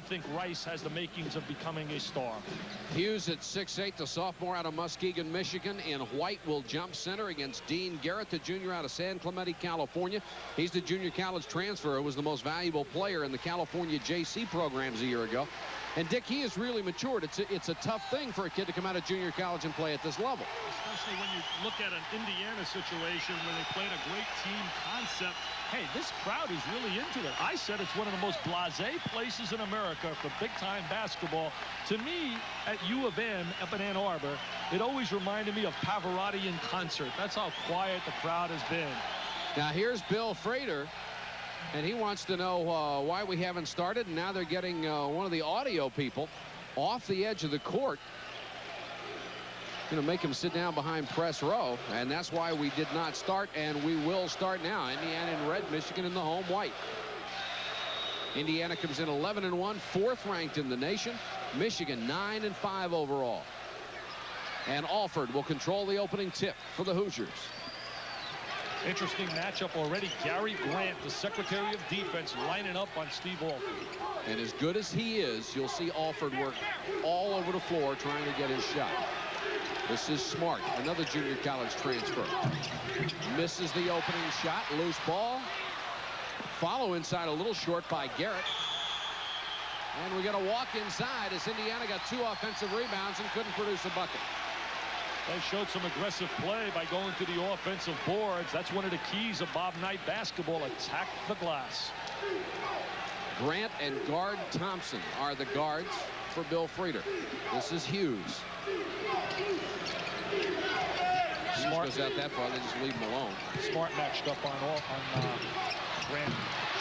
I think Rice has the makings of becoming a star. Hughes at 6'8", the sophomore out of Muskegon, Michigan. In white will jump center against Dean Garrett, the junior out of San Clemente, California. He's the junior college transfer who was the most valuable player in the California JC programs a year ago. And Dick, he has really matured. It's a tough thing for a kid to come out of junior college and play at this level. Especially when you look at an Indiana situation where they played a great team concept. Hey, this crowd is really into it. I said it's one of the most blasé places in America for big-time basketball. To me, at U of M up in Ann Arbor, it always reminded me of Pavarotti in concert. That's how quiet the crowd has been. Now here's Bill Frater, and he wants to know why we haven't started. And now they're getting one of the audio people off the edge of the court. Going to make him sit down behind press row, and that's why we did not start, and we will start now. Indiana in red, Michigan in the home white. Indiana comes in 11-1, fourth ranked in the nation. Michigan 9-5 overall. And Alford will control the opening tip for the Hoosiers. Interesting matchup already. Gary Grant, the Secretary of Defense, lining up on Steve Alford. And as good as he is, you'll see Alford work all over the floor trying to get his shot. This is Smart, another junior college transfer. Misses the opening shot, loose ball. Follow inside a little short by Garrett. And we got a walk inside as Indiana got 2 offensive rebounds and couldn't produce a bucket. They showed some aggressive play by going to the offensive boards. That's one of the keys of Bob Knight basketball. Attack the glass. Grant and guard Thompson are the guards for Bill Frater. This is Hughes. Smart goes out that far, they just leave him alone. Smart matched up on Grant.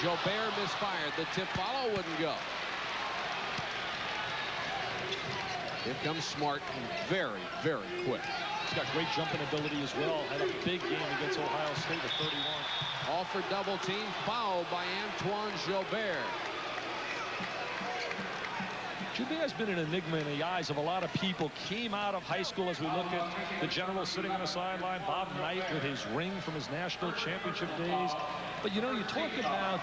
Jobert misfired. The tip follow wouldn't go. Here comes Smart, very, very quick. He's got great jumping ability as well. Had a big game against Ohio State with 31. Alford double team, fouled by Antoine Jobert. Jobert has been an enigma in the eyes of a lot of people. Came out of high school, as we look at the general sitting on the sideline. Bob Knight with his ring from his national championship days. But you know, you talk about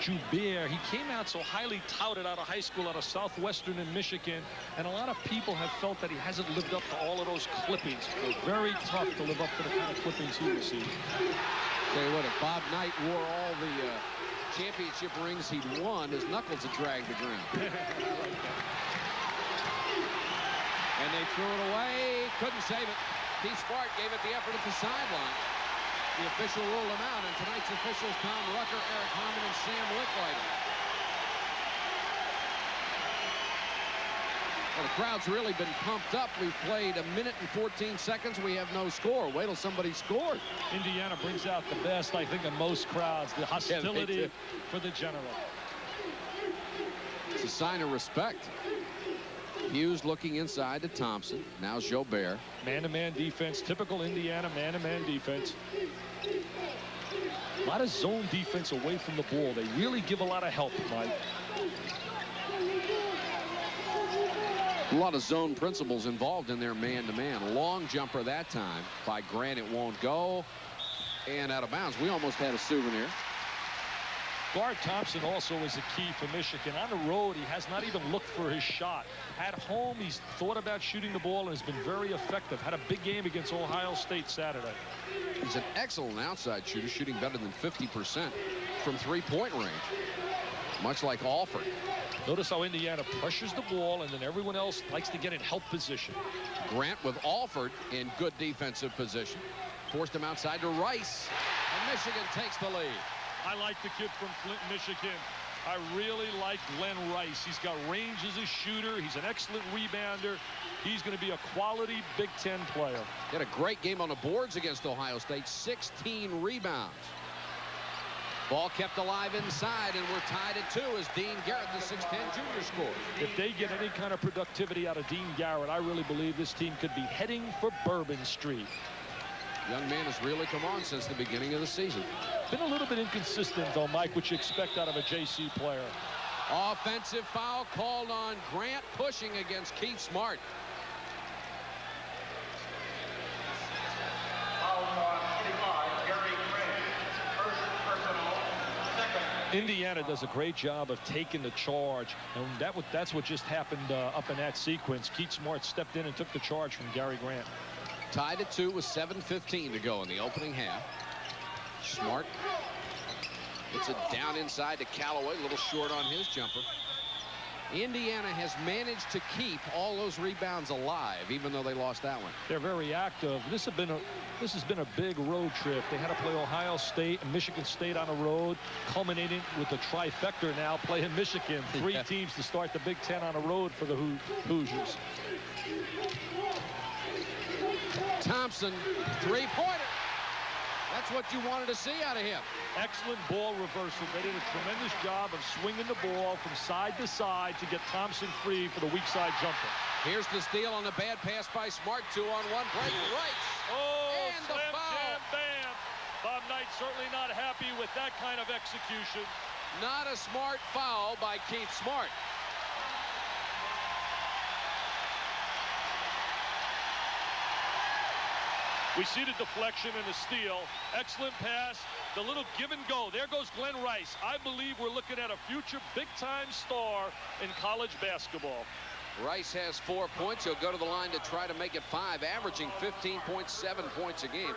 Jobert. He came out so highly touted out of high school, out of Southwestern in Michigan, and a lot of people have felt that he hasn't lived up to all of those clippings. It's very tough to live up to the kind of clippings he received. Tell you what, if Bob Knight wore all the championship rings he'd won, his knuckles would drag the ground. And they threw it away, couldn't save it. Keith Smart gave it the effort at the sideline. The official ruled him out, and tonight's officials Tom Rucker, Eric Harmon, and Sam Licklider. Well, the crowd's really been pumped up. We've played 1 minute and 14 seconds. We have no score. Wait till somebody scores. Indiana brings out the best, I think, in most crowds. The hostility for the general. It's a sign of respect. Hughes looking inside to Thompson. Now Jobert. Man-to-man defense. Typical Indiana man-to-man defense. A lot of zone defense away from the ball. They really give a lot of help, Mike. A lot of zone principles involved in their man-to-man. Long jumper that time by Grant. It won't go. And out of bounds. We almost had a souvenir. Guard Thompson also is a key for Michigan. On the road, he has not even looked for his shot. At home, he's thought about shooting the ball and has been very effective. Had a big game against Ohio State Saturday. He's an excellent outside shooter, shooting better than 50% from three-point range, much like Alford. Notice how Indiana pressures the ball, and then everyone else likes to get in help position. Grant with Alford in good defensive position. Forced him outside to Rice, and Michigan takes the lead. I like the kid from Flint, Michigan. I really like Glenn Rice. He's got range as a shooter. He's an excellent rebounder. He's going to be a quality Big Ten player. He had a great game on the boards against Ohio State. 16 rebounds. Ball kept alive inside, and we're tied at 2 as Dean Garrett, the 6'10 junior, scores. If they get any kind of productivity out of Dean Garrett, I really believe this team could be heading for Bourbon Street. Young man has really come on since the beginning of the season. Been a little bit inconsistent, though, Mike, which you expect out of a JC player. Offensive foul called on Grant, pushing against Keith Smart. Indiana does a great job of taking the charge, and that's what just happened up in that sequence. Keith Smart stepped in and took the charge from Gary Grant. Tied at 2 with 7:15 to go in the opening half. Smart gets it down inside to Callaway, a little short on his jumper. Indiana has managed to keep all those rebounds alive, even though they lost that one. They're very active. This has been a big road trip. They had to play Ohio State and Michigan State on the road, culminating with the trifecta now playing Michigan. Three teams to start the Big Ten on the road for the Hoosiers. Thompson, three-pointer. That's what you wanted to see out of him. Excellent ball reversal. They did a tremendous job of swinging the ball from side to side to get Thompson free for the weak side jumper. Here's the steal on the bad pass by Smart. 2-on-1 break. Right. Oh, and slam, the foul. jam, bam. Bob Knight certainly not happy with that kind of execution. Not a smart foul by Keith Smart. We see the deflection and the steal. Excellent pass. The little give and go. There goes Glenn Rice. I believe we're looking at a future big-time star in college basketball. Rice has 4 points. He'll go to the line to try to make it 5, averaging 15.7 points a game.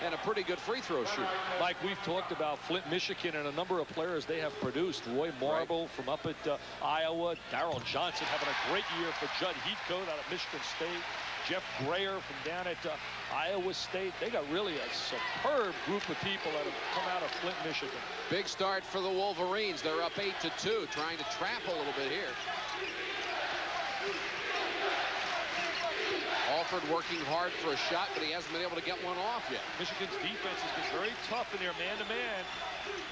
And a pretty good free throw shooter. Like we've talked about, Flint, Michigan, and a number of players they have produced. Roy Marble from up at Iowa. Darrell Johnson having a great year for Judd Heathcote out of Michigan State. Jeff Grayer from down at Iowa State. They got really a superb group of people that have come out of Flint, Michigan. Big start for the Wolverines. They're up 8-2, trying to trap a little bit here. Alford working hard for a shot, but he hasn't been able to get one off yet. Michigan's defense has been very tough in their man-to-man.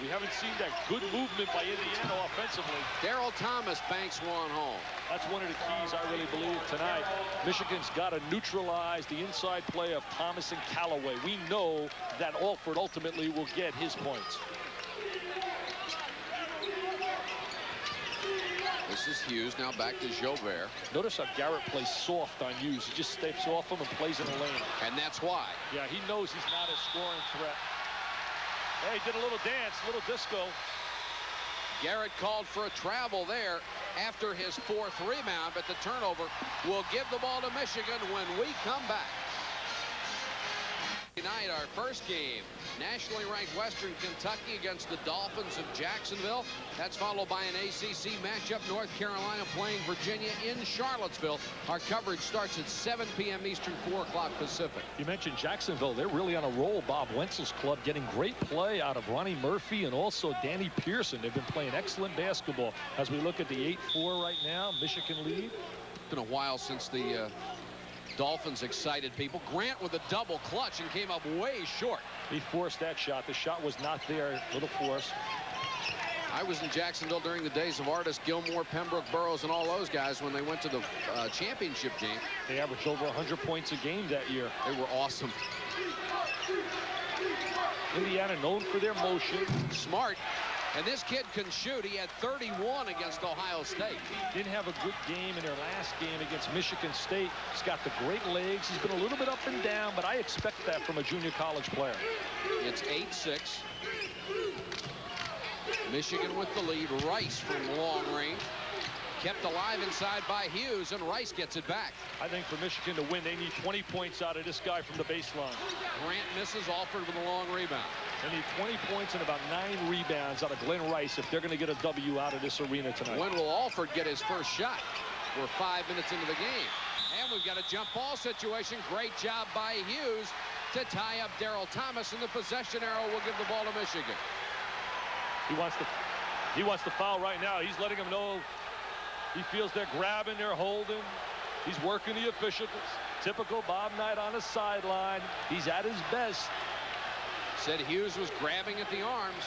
We haven't seen that good movement by Indiana offensively. Darrell Thomas banks one home. That's one of the keys, I really believe, tonight. Michigan's got to neutralize the inside play of Thomas and Callaway. We know that Alford ultimately will get his points. This is Hughes, now back to Jobert. Notice how Garrett plays soft on Hughes. He just steps off him and plays in the lane. And that's why. Yeah, he knows he's not a scoring threat. Hey, he did a little dance, a little disco. Garrett called for a travel there after his 4th rebound, but the turnover will give the ball to Michigan when we come back. Tonight, our first game, nationally ranked Western Kentucky against the Dolphins of Jacksonville. That's followed by an ACC matchup, North Carolina playing Virginia in Charlottesville. Our coverage starts at 7 p.m. Eastern, 4 o'clock Pacific. You mentioned Jacksonville. They're really on a roll. Bob Wenzel's club getting great play out of Ronnie Murphy and also Danny Pearson. They've been playing excellent basketball. As we look at the 8-4 right now, Michigan lead. It's been a while since the Dolphins excited people. Grant with a double clutch and came up way short. He forced that shot. The shot was not there. Little force. I was in Jacksonville during the days of Artis, Gilmore, Pembroke, Burroughs, and all those guys when they went to the championship game. They averaged over 100 points a game that year. They were awesome. Indiana known for their motion. Smart. And this kid can shoot. He had 31 against Ohio State. Didn't have a good game in their last game against Michigan State. He's got the great legs. He's been a little bit up and down, but I expect that from a junior college player. It's 8-6. Michigan with the lead. Rice from long range. Kept alive inside by Hughes, and Rice gets it back. I think for Michigan to win, they need 20 points out of this guy from the baseline. Grant misses. Alford with a long rebound. They need 20 points and about 9 rebounds out of Glenn Rice if they're going to get a W out of this arena tonight. When will Alford get his first shot? We're 5 minutes into the game. And we've got a jump ball situation. Great job by Hughes to tie up Darrell Thomas, and the possession arrow will give the ball to Michigan. He wants to foul right now. He's letting them know he feels they're grabbing, they're holding. He's working the officials. Typical Bob Knight on the sideline. He's at his best. Said Hughes was grabbing at the arms.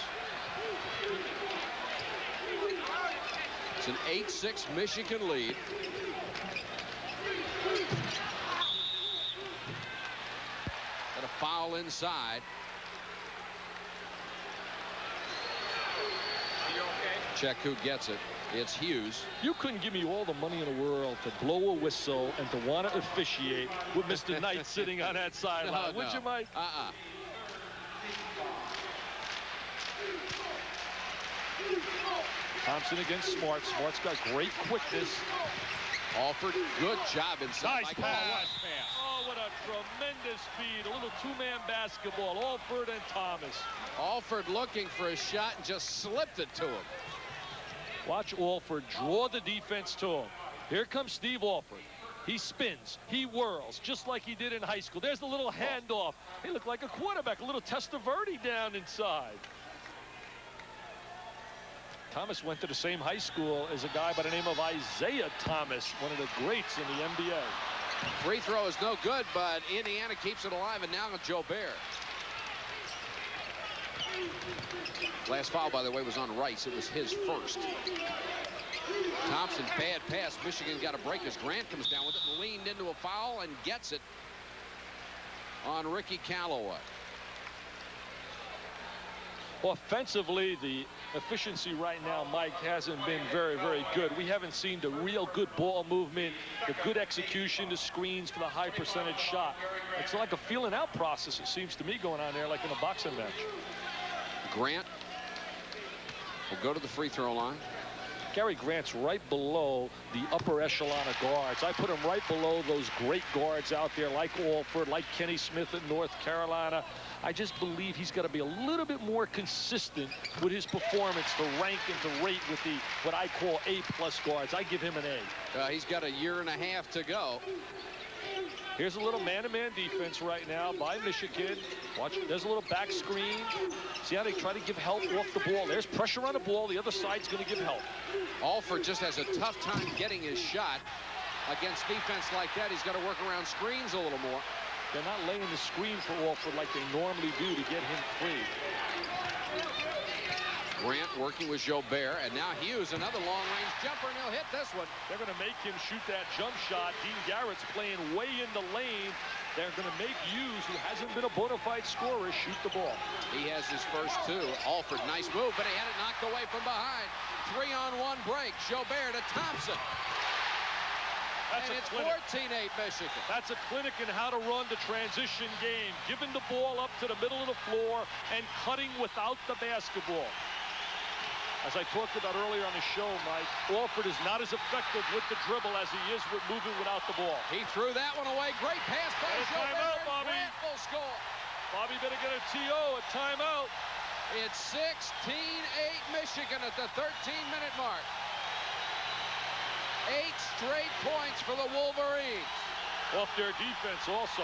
It's an 8-6 Michigan lead. Got a foul inside. Check who gets it. It's Hughes. You couldn't give me all the money in the world to blow a whistle and to want to officiate with Mr. Knight sitting on that sideline. Would you, Mike? Thompson against Smart. Smart's got great quickness. Alford, good job inside. Nice pass. Oh, what a tremendous feed. A little two-man basketball. Alford and Thomas. Alford looking for a shot and just slipped it to him. Watch Alford draw the defense to him. Here comes Steve Alford. He spins. He whirls, just like he did in high school. There's the little handoff. He looked like a quarterback, a little Testaverde down inside. Thomas went to the same high school as a guy by the name of Isaiah Thomas, one of the greats in the NBA. Free throw is no good, but Indiana keeps it alive, and now Jobert. Last foul, by the way, was on Rice. It was his first. Thompson, bad pass. Michigan got a break as Grant comes down with it and leaned into a foul and gets it on Ricky Callaway. Offensively, the efficiency right now, Mike, hasn't been very, very good. We haven't seen the real good ball movement, the good execution, the screens for the high percentage shot. It's like a feeling out process, it seems to me, going on there like in a boxing match. Grant will go to the free throw line. Gary Grant's right below the upper echelon of guards. I put him right below those great guards out there like Alford, like Kenny Smith in North Carolina. I just believe he's got to be a little bit more consistent with his performance to rank and to rate with the what I call A-plus guards. I give him an A. He's got a year and a half to go. Here's a little man-to-man defense right now by Michigan. Watch, there's a little back screen. See how they try to give help off the ball. There's pressure on the ball. The other side's going to give help. Alford just has a tough time getting his shot against defense like that. He's got to work around screens a little more. They're not laying the screen for Alford like they normally do to get him free. Grant working with Jobert, and now Hughes, another long-range jumper, and he'll hit this one. They're going to make him shoot that jump shot. Dean Garrett's playing way in the lane. They're going to make Hughes, who hasn't been a bona fide scorer, shoot the ball. He has his first two. Alford, nice move, but he had it knocked away from behind. 3-on-1 break. Jobert to Thompson. That's and it's 14-8 Michigan. That's a clinic in how to run the transition game. Giving the ball up to the middle of the floor and cutting without the basketball. As I talked about earlier on the show, Mike, Alford is not as effective with the dribble as he is with moving without the ball. He threw that one away. Great pass by Jobert. Bobby. Grant will score. Bobby better get a TO, a timeout. It's 16-8 Michigan at the 13-minute mark. 8 straight points for the Wolverines. Off their defense also.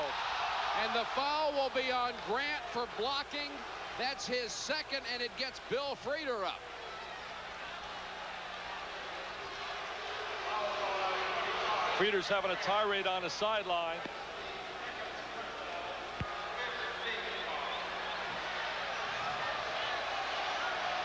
And the foul will be on Grant for blocking. That's his second, and it gets Bill Frieder up. Frieder's having a tirade on the sideline.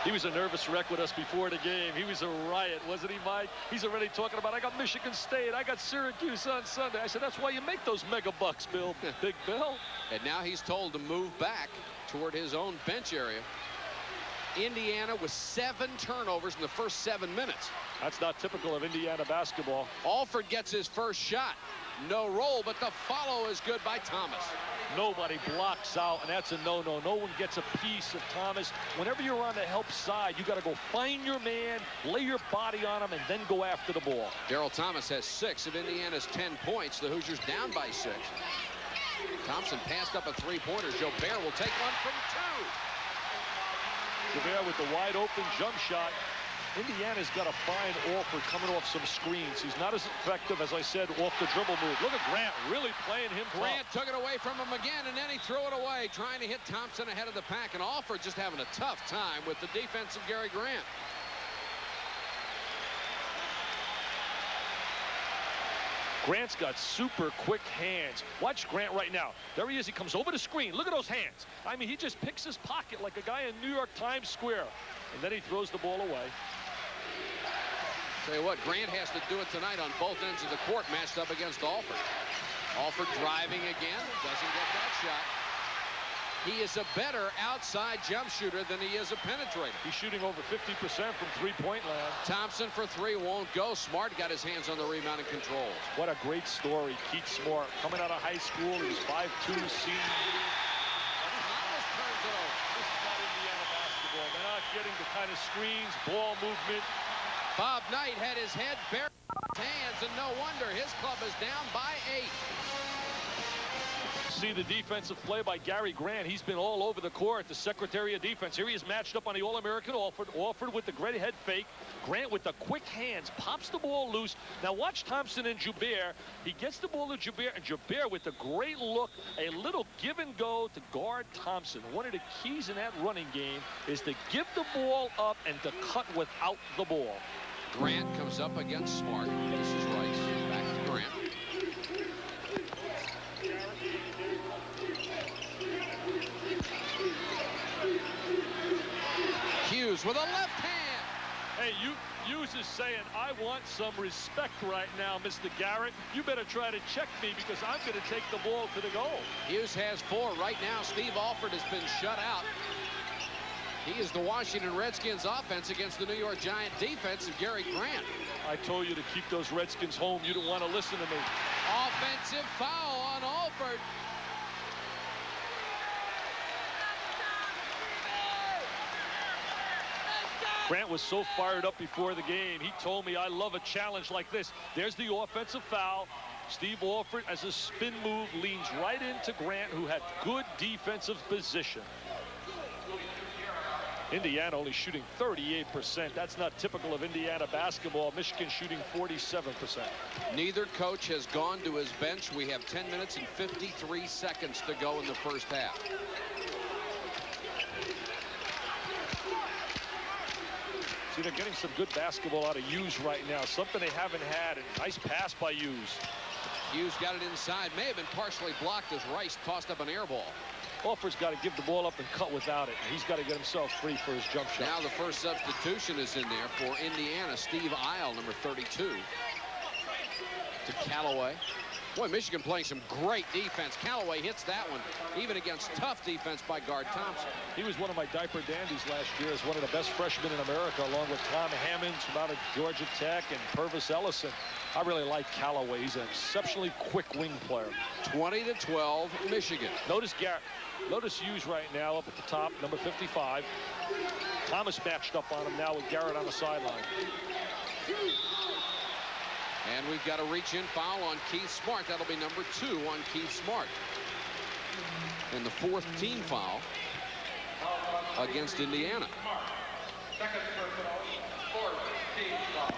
He was a nervous wreck with us before the game. He was a riot, wasn't he, Mike? He's already talking about, I got Michigan State, I got Syracuse on Sunday. I said, that's why you make those mega bucks, Bill. Big Bill. And now he's told to move back toward his own bench area. Indiana with 7 turnovers in the first 7 minutes. That's not typical of Indiana basketball. Alford gets his first shot. No roll, but the follow is good by Thomas. Nobody blocks out, and that's a no-no. No one gets a piece of Thomas. Whenever you're on the help side, you got to go find your man, lay your body on him, and then go after the ball. Darryl Thomas has 6 of Indiana's 10 points. The Hoosiers down by 6. Thompson passed up a 3-pointer. Jobert will take one from 2. Jobert with the wide-open jump shot. Indiana's got to find Alford coming off some screens. He's not as effective, as I said, off the dribble move. Look at Grant really playing him tough. Grant took it away from him again, and then he threw it away, trying to hit Thompson ahead of the pack. And Alford just having a tough time with the defense of Gary Grant. Grant's got super quick hands. Watch Grant right now. There he is. He comes over the screen. Look at those hands. I mean, he just picks his pocket like a guy in New York Times Square. And then he throws the ball away. Tell you what, Grant has to do it tonight on both ends of the court, matched up against Alford. Alford driving again. Doesn't get that shot. He is a better outside jump shooter than he is a penetrator. He's shooting over 50% from three-point land. Thompson for 3 won't go. Smart got his hands on the rebound and controls. What a great story. Keith Smart coming out of high school. He was 5'2", senior. This is not Indiana basketball. They're not getting the kind of screens, ball movement. Bob Knight had his head buried in his hands, and no wonder his club is down by 8. See the defensive play by Gary Grant. He's been all over the court, the Secretary of Defense. Here he is matched up on the All-American Alford. Alford with the great head fake. Grant with the quick hands pops the ball loose. Now watch Thompson and Joubert. He gets the ball to Joubert, and Joubert with the great look, a little give and go to guard Thompson. One of the keys in that running game is to give the ball up and to cut without the ball. Grant comes up against Smart. This is Rice. Back to Grant. Hughes with a left hand. Hey, Hughes is saying, I want some respect right now, Mr. Garrett. You better try to check me because I'm going to take the ball to the goal. Hughes has 4 right now. Steve Alford has been shut out. He is the Washington Redskins offense against the New York Giant defense of Gary Grant. I told you to keep those Redskins home. You don't want to listen to me. Offensive foul on Alford. Grant was so fired up before the game. He told me, I love a challenge like this. There's the offensive foul. Steve Alford, as a spin move, leans right into Grant, who had good defensive position. Indiana only shooting 38%. That's not typical of Indiana basketball. Michigan shooting 47%. Neither coach has gone to his bench. We have 10 minutes and 53 seconds to go in the first half. See, they're getting some good basketball out of Hughes right now. Something they haven't had. A nice pass by Hughes. Hughes got it inside. May have been partially blocked as Rice tossed up an air ball. Alford's got to give the ball up and cut without it. He's got to get himself free for his jump shot. Now the first substitution is in there for Indiana. Steve Isle, number 32. To Callaway. Boy, Michigan playing some great defense. Callaway hits that one, even against tough defense by guard Thompson. He was one of my diaper dandies last year as one of the best freshmen in America, along with Tom Hammonds from out of Georgia Tech and Purvis Ellison. I really like Callaway. He's an exceptionally quick wing player. 20-12, Michigan. Notice Hughes right now up at the top, number 55. Thomas matched up on him now with Garrett on the sideline. And we've got a reach-in foul on Keith Smart. That'll be number 2 on Keith Smart. And the 4th team foul against Indiana. Second personal, 4th team foul.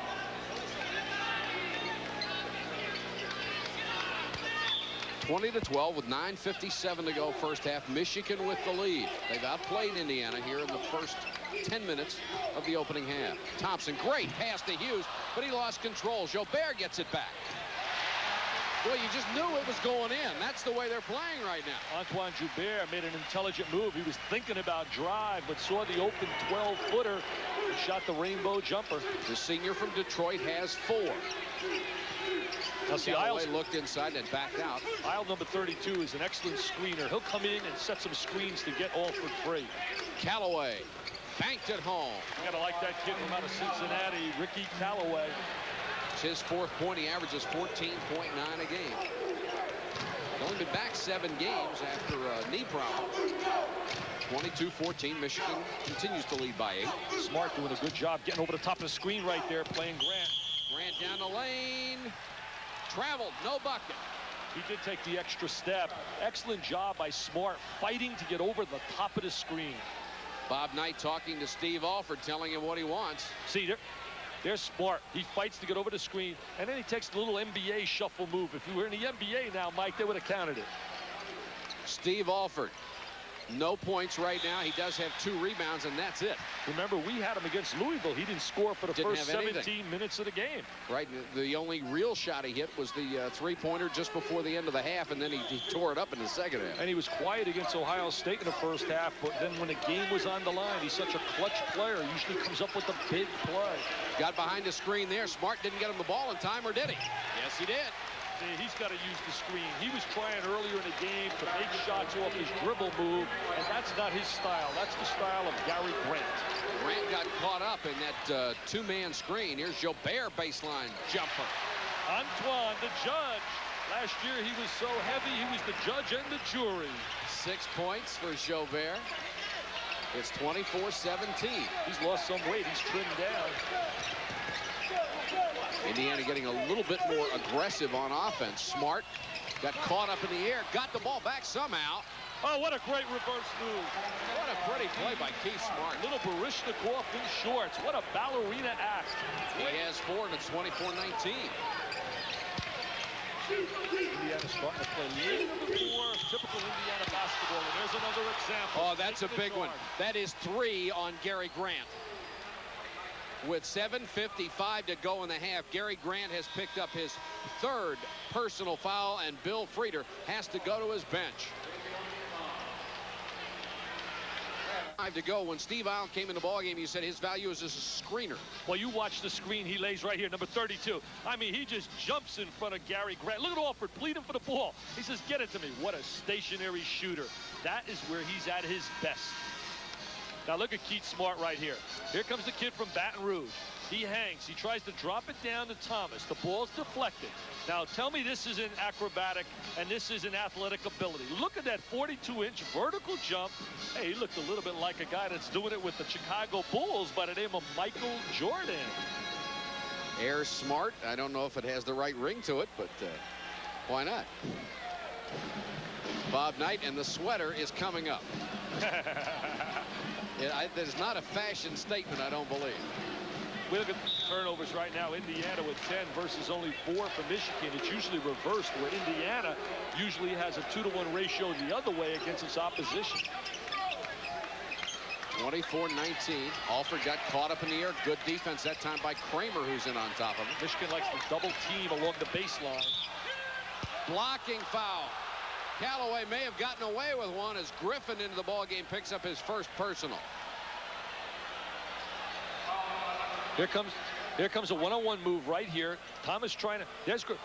(20-12) with 9:57 to go first half. Michigan with the lead. They've outplayed Indiana here in the first 10 minutes of the opening half. Thompson, great pass to Hughes, but he lost control. Joubert gets it back. Boy, you just knew it was going in. That's the way they're playing right now. Antoine Joubert made an intelligent move. He was thinking about drive, but saw the open 12-footer and shot the rainbow jumper. The senior from Detroit has 4. Now see, Callaway looked inside and backed out. Isle number 32 is an excellent screener. He'll come in and set some screens to get Alford free. Callaway banked it home. You gotta like that kid from out of Cincinnati, Ricky Callaway. It's his 4th point. He averages 14.9 a game. He's only been back 7 games after a knee problem. 22-14. Michigan continues to lead by 8. Smart doing a good job getting over the top of the screen right there, playing Grant. Grant down the lane. Traveled, no bucket. He did take the extra step. Excellent job by Smart, fighting to get over the top of the screen. Bob Knight talking to Steve Alford, telling him what he wants. See, there's Smart. He fights to get over the screen, and then he takes the little NBA shuffle move. If you were in the NBA now, Mike, they would have counted it. Steve Alford, no points right now. He does have 2 rebounds, and that's it. Remember, we had him against Louisville. He didn't score for the first 17 minutes of the game. Right. The only real shot he hit was the 3-pointer just before the end of the half, and then he tore it up in the second half. And he was quiet against Ohio State in the first half, but then when the game was on the line, he's such a clutch player. He usually comes up with a big play. Got behind the screen there. Smart didn't get him the ball in time, or did he? Yes, he did. He's got to use the screen. He was trying earlier in the game to make shots off his dribble move, and that's not his style. That's the style of Gary Grant. Grant got caught up in that 2-man screen. Here's Joubert baseline jumper. Antoine, the judge. Last year he was so heavy, he was the judge and the jury. 6 points for Joubert. It's 24-17. He's lost some weight. He's trimmed down. Indiana getting a little bit more aggressive on offense. Smart got caught up in the air, got the ball back somehow. Oh, what a great reverse move. What a pretty play by Keith Smart. Little Barishnikov in shorts. What a ballerina act. He has 4, and it's 24-19. Indiana starting to play a little bit more typical Indiana basketball. And there's another example. Oh, that's a big one. That is 3 on Gary Grant. With 7:55 to go in the half, Gary Grant has picked up his 3rd personal foul, and Bill Frieder has to go to his bench. 5 to go. When Steve Alford came in the ballgame, he said his value is as a screener. Well, you watch the screen he lays right here, number 32. I mean, he just jumps in front of Gary Grant. Look at Alford pleading for the ball. He says, get it to me. What a stationary shooter. That is where he's at his best. Now look at Keith Smart right here. Here comes the kid from Baton Rouge. He hangs. He tries to drop it down to Thomas. The ball's deflected. Now tell me this isn't acrobatic and this isn't athletic ability. Look at that 42-inch vertical jump. Hey, he looked a little bit like a guy that's doing it with the Chicago Bulls by the name of Michael Jordan. Air Smart. I don't know if it has the right ring to it, but why not? Bob Knight, and the sweater is coming up. That is not a fashion statement, I don't believe. We look at turnovers right now. Indiana with 10 versus only 4 for Michigan. It's usually reversed, where Indiana usually has a 2-to-1 ratio the other way against its opposition. 24-19. Alford got caught up in the air. Good defense that time by Kramer, who's in on top of him. Michigan likes to double team along the baseline. Blocking foul. Callaway may have gotten away with one as Griffin into the ballgame picks up his 1st personal. Here comes a one-on-one move right here. Thomas trying to.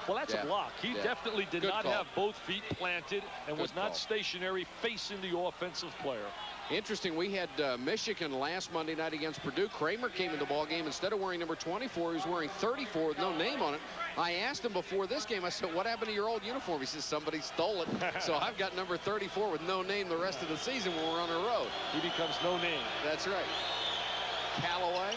Well, that's a block. He definitely did not have both feet planted and was not stationary facing the offensive player. Interesting, we had Michigan last Monday night against Purdue. Kramer came into the ball game. Instead of wearing number 24, he was wearing 34 with no name on it. I asked him before this game, I said, what happened to your old uniform? He says, somebody stole it. So I've got number 34 with no name the rest of the season when we're on the road. He becomes no name. That's right. Callaway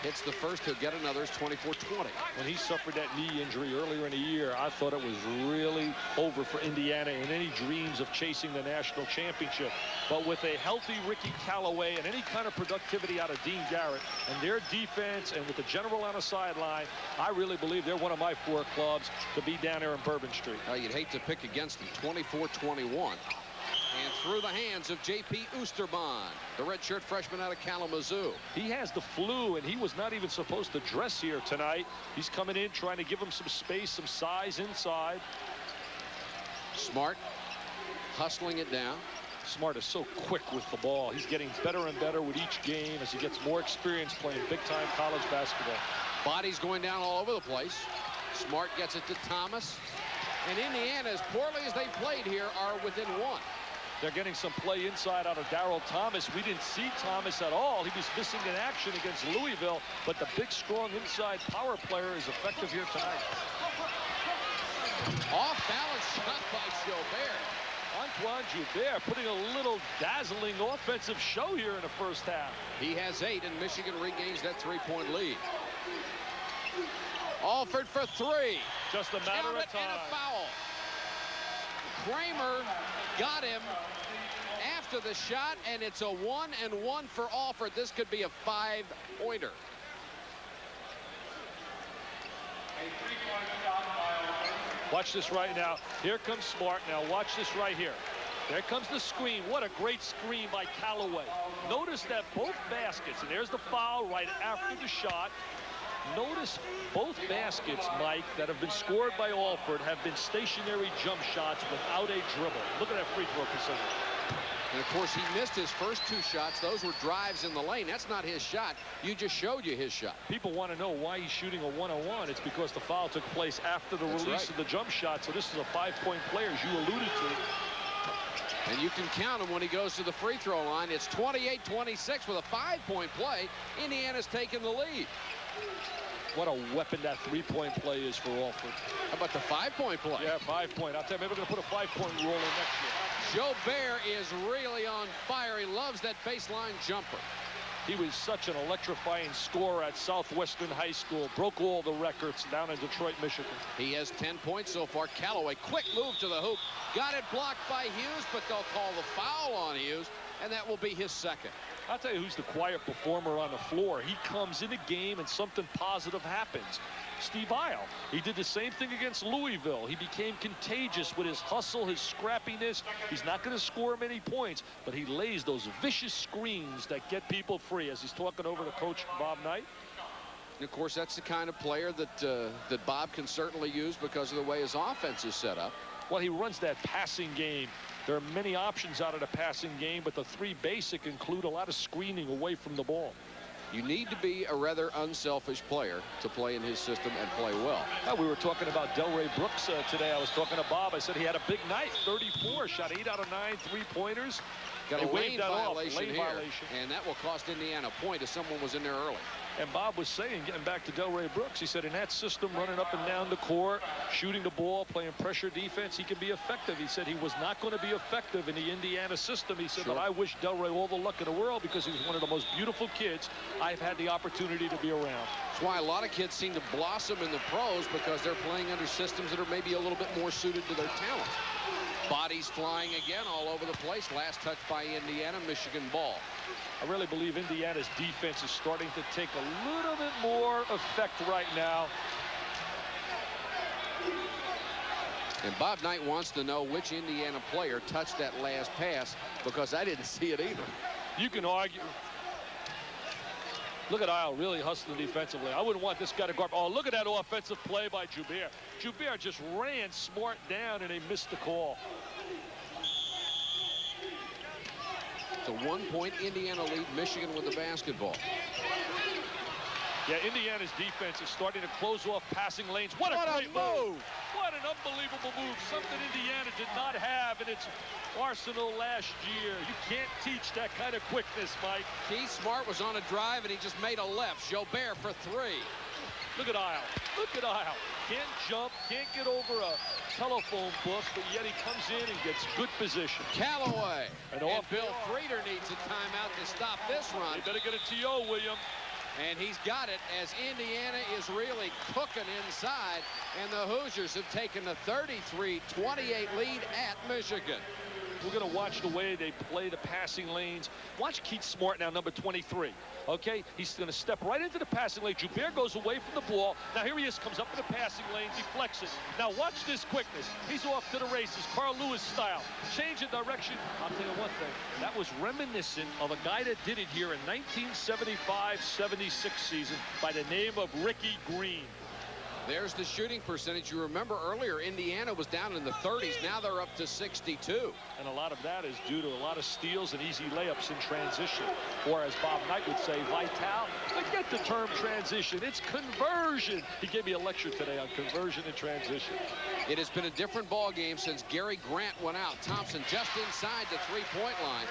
hits the first. He'll get another. It's 24-20. When he suffered that knee injury earlier in the year, I thought it was really over for Indiana and any dreams of chasing the national championship. But with a healthy Ricky Callaway and any kind of productivity out of Dean Garrett and their defense, and with the general on the sideline, I really believe they're one of my 4 clubs to be down there in Bourbon Street. You'd hate to pick against them. 24-21. And through the hands of J.P. Oosterbaan, the redshirt freshman out of Kalamazoo. He has the flu, and he was not even supposed to dress here tonight. He's coming in trying to give him some space, some size inside. Smart hustling it down. Smart is so quick with the ball. He's getting better and better with each game as he gets more experience playing big-time college basketball. Bodies going down all over the place. Smart gets it to Thomas. And Indiana, as poorly as they played here, are within 1. They're getting some play inside out of Darryl Thomas. We didn't see Thomas at all. He was missing in action against Louisville, but the big, strong inside power player is effective here tonight. Off-balance shot by Joubert. Antoine Joubert putting a little dazzling offensive show here in the first half. He has 8, and Michigan regains that 3-point lead. Alford for 3. Just a matter of time. And a foul. Kramer got him after the shot, and it's a 1-and-1 for Alford. This could be a 5-pointer. Watch this right now. Here comes Smart. Now watch this right here. There comes the screen. What a great screen by Callaway. Notice that both baskets, and there's the foul right after the shot. Notice both baskets, Mike, that have been scored by Alford have been stationary jump shots without a dribble. Look at that free throw percentage. And of course, he missed his first 2 shots. Those were drives in the lane. That's not his shot. You just showed you his shot. People want to know why he's shooting a 1-on-1. It's because the foul took place after the release of the jump shot. So this is a 5-point play, as you alluded to. And you can count him when he goes to the free throw line. It's 28-26 with a 5-point play. Indiana's taking the lead. What a weapon that three-point play is for Alford. How about the 5-point play? Yeah, 5-point. I'll tell you, maybe we're going to put a 5-point rule in next year. Jobert is really on fire. He loves that baseline jumper. He was such an electrifying scorer at Southwestern High School. Broke all the records down in Detroit, Michigan. He has 10 points so far. Callaway, quick move to the hoop. Got it blocked by Hughes, but they'll call the foul on Hughes, and that will be his second. I'll tell you who's the quiet performer on the floor. He comes in a game and something positive happens. Steve Alford. He did the same thing against Louisville. He became contagious with his hustle, his scrappiness. He's not going to score many points, but he lays those vicious screens that get people free, as he's talking over to Coach Bob Knight. And of course, that's the kind of player that that Bob can certainly use because of the way his offense is set up. Well, he runs that passing game. There are many options out of the passing game, but the three basic include a lot of screening away from the ball. You need to be a rather unselfish player to play in his system and play well. We were talking about Delray Brooks today. I was talking to Bob. I said he had a big night, 34, shot 8 out of 9 three-pointers. Got a lane violation here, violation. And that will cost Indiana a point if someone was in there early. And Bob was saying, getting back to Delray Brooks, he said in that system, running up and down the court, shooting the ball, playing pressure defense, he can be effective. He said he was not going to be effective in the Indiana system. He said, but I wish Delray all the luck in the world because he was one of the most beautiful kids I've had the opportunity to be around. That's why a lot of kids seem to blossom in the pros, because they're playing under systems that are maybe a little bit more suited to their talent. Bodies flying again all over the place. Last touch by Indiana. Michigan ball. I really believe Indiana's defense is starting to take a little bit more effect right now. And Bob Knight wants to know which Indiana player touched that last pass, because I didn't see it either. You can argue. Look at Isle really hustling defensively. I wouldn't want this guy to go up. Oh, look at that offensive play by Joubert. Joubert just ran Smart down, and they missed the call. It's a 1-point Indiana lead. Michigan with the basketball. Yeah, Indiana's defense is starting to close off passing lanes. What a great move. What an unbelievable move. Something Indiana did not have in its arsenal last year. You can't teach that kind of quickness, Mike. Keith Smart was on a drive, and he just made a left. Joubert for 3. Look at Isle. Look at Isle. Can't jump, can't get over a telephone book, but yet he comes in and gets good position. Callaway. And Bill Frieder needs a timeout to stop this run. You better get a TO, William. And he's got it, as Indiana is really cooking inside, and the Hoosiers have taken the 33-28 lead at Michigan. We're going to watch the way they play the passing lanes. Watch Keith Smart now, number 23. Okay, he's going to step right into the passing lane. Joubert goes away from the ball. Now here he is, comes up in the passing lane, deflects it. Now watch this quickness. He's off to the races, Carl Lewis style. Change of direction. I'll tell you one thing. That was reminiscent of a guy that did it here in 1975-76 season by the name of Ricky Green. There's the shooting percentage. You remember earlier, Indiana was down in the 30s. Now they're up to 62. And a lot of that is due to a lot of steals and easy layups in transition. Or as Bob Knight would say, vital. Forget the term transition. It's conversion. He gave me a lecture today on conversion and transition. It has been a different ball game since Gary Grant went out. Thompson just inside the three-point line.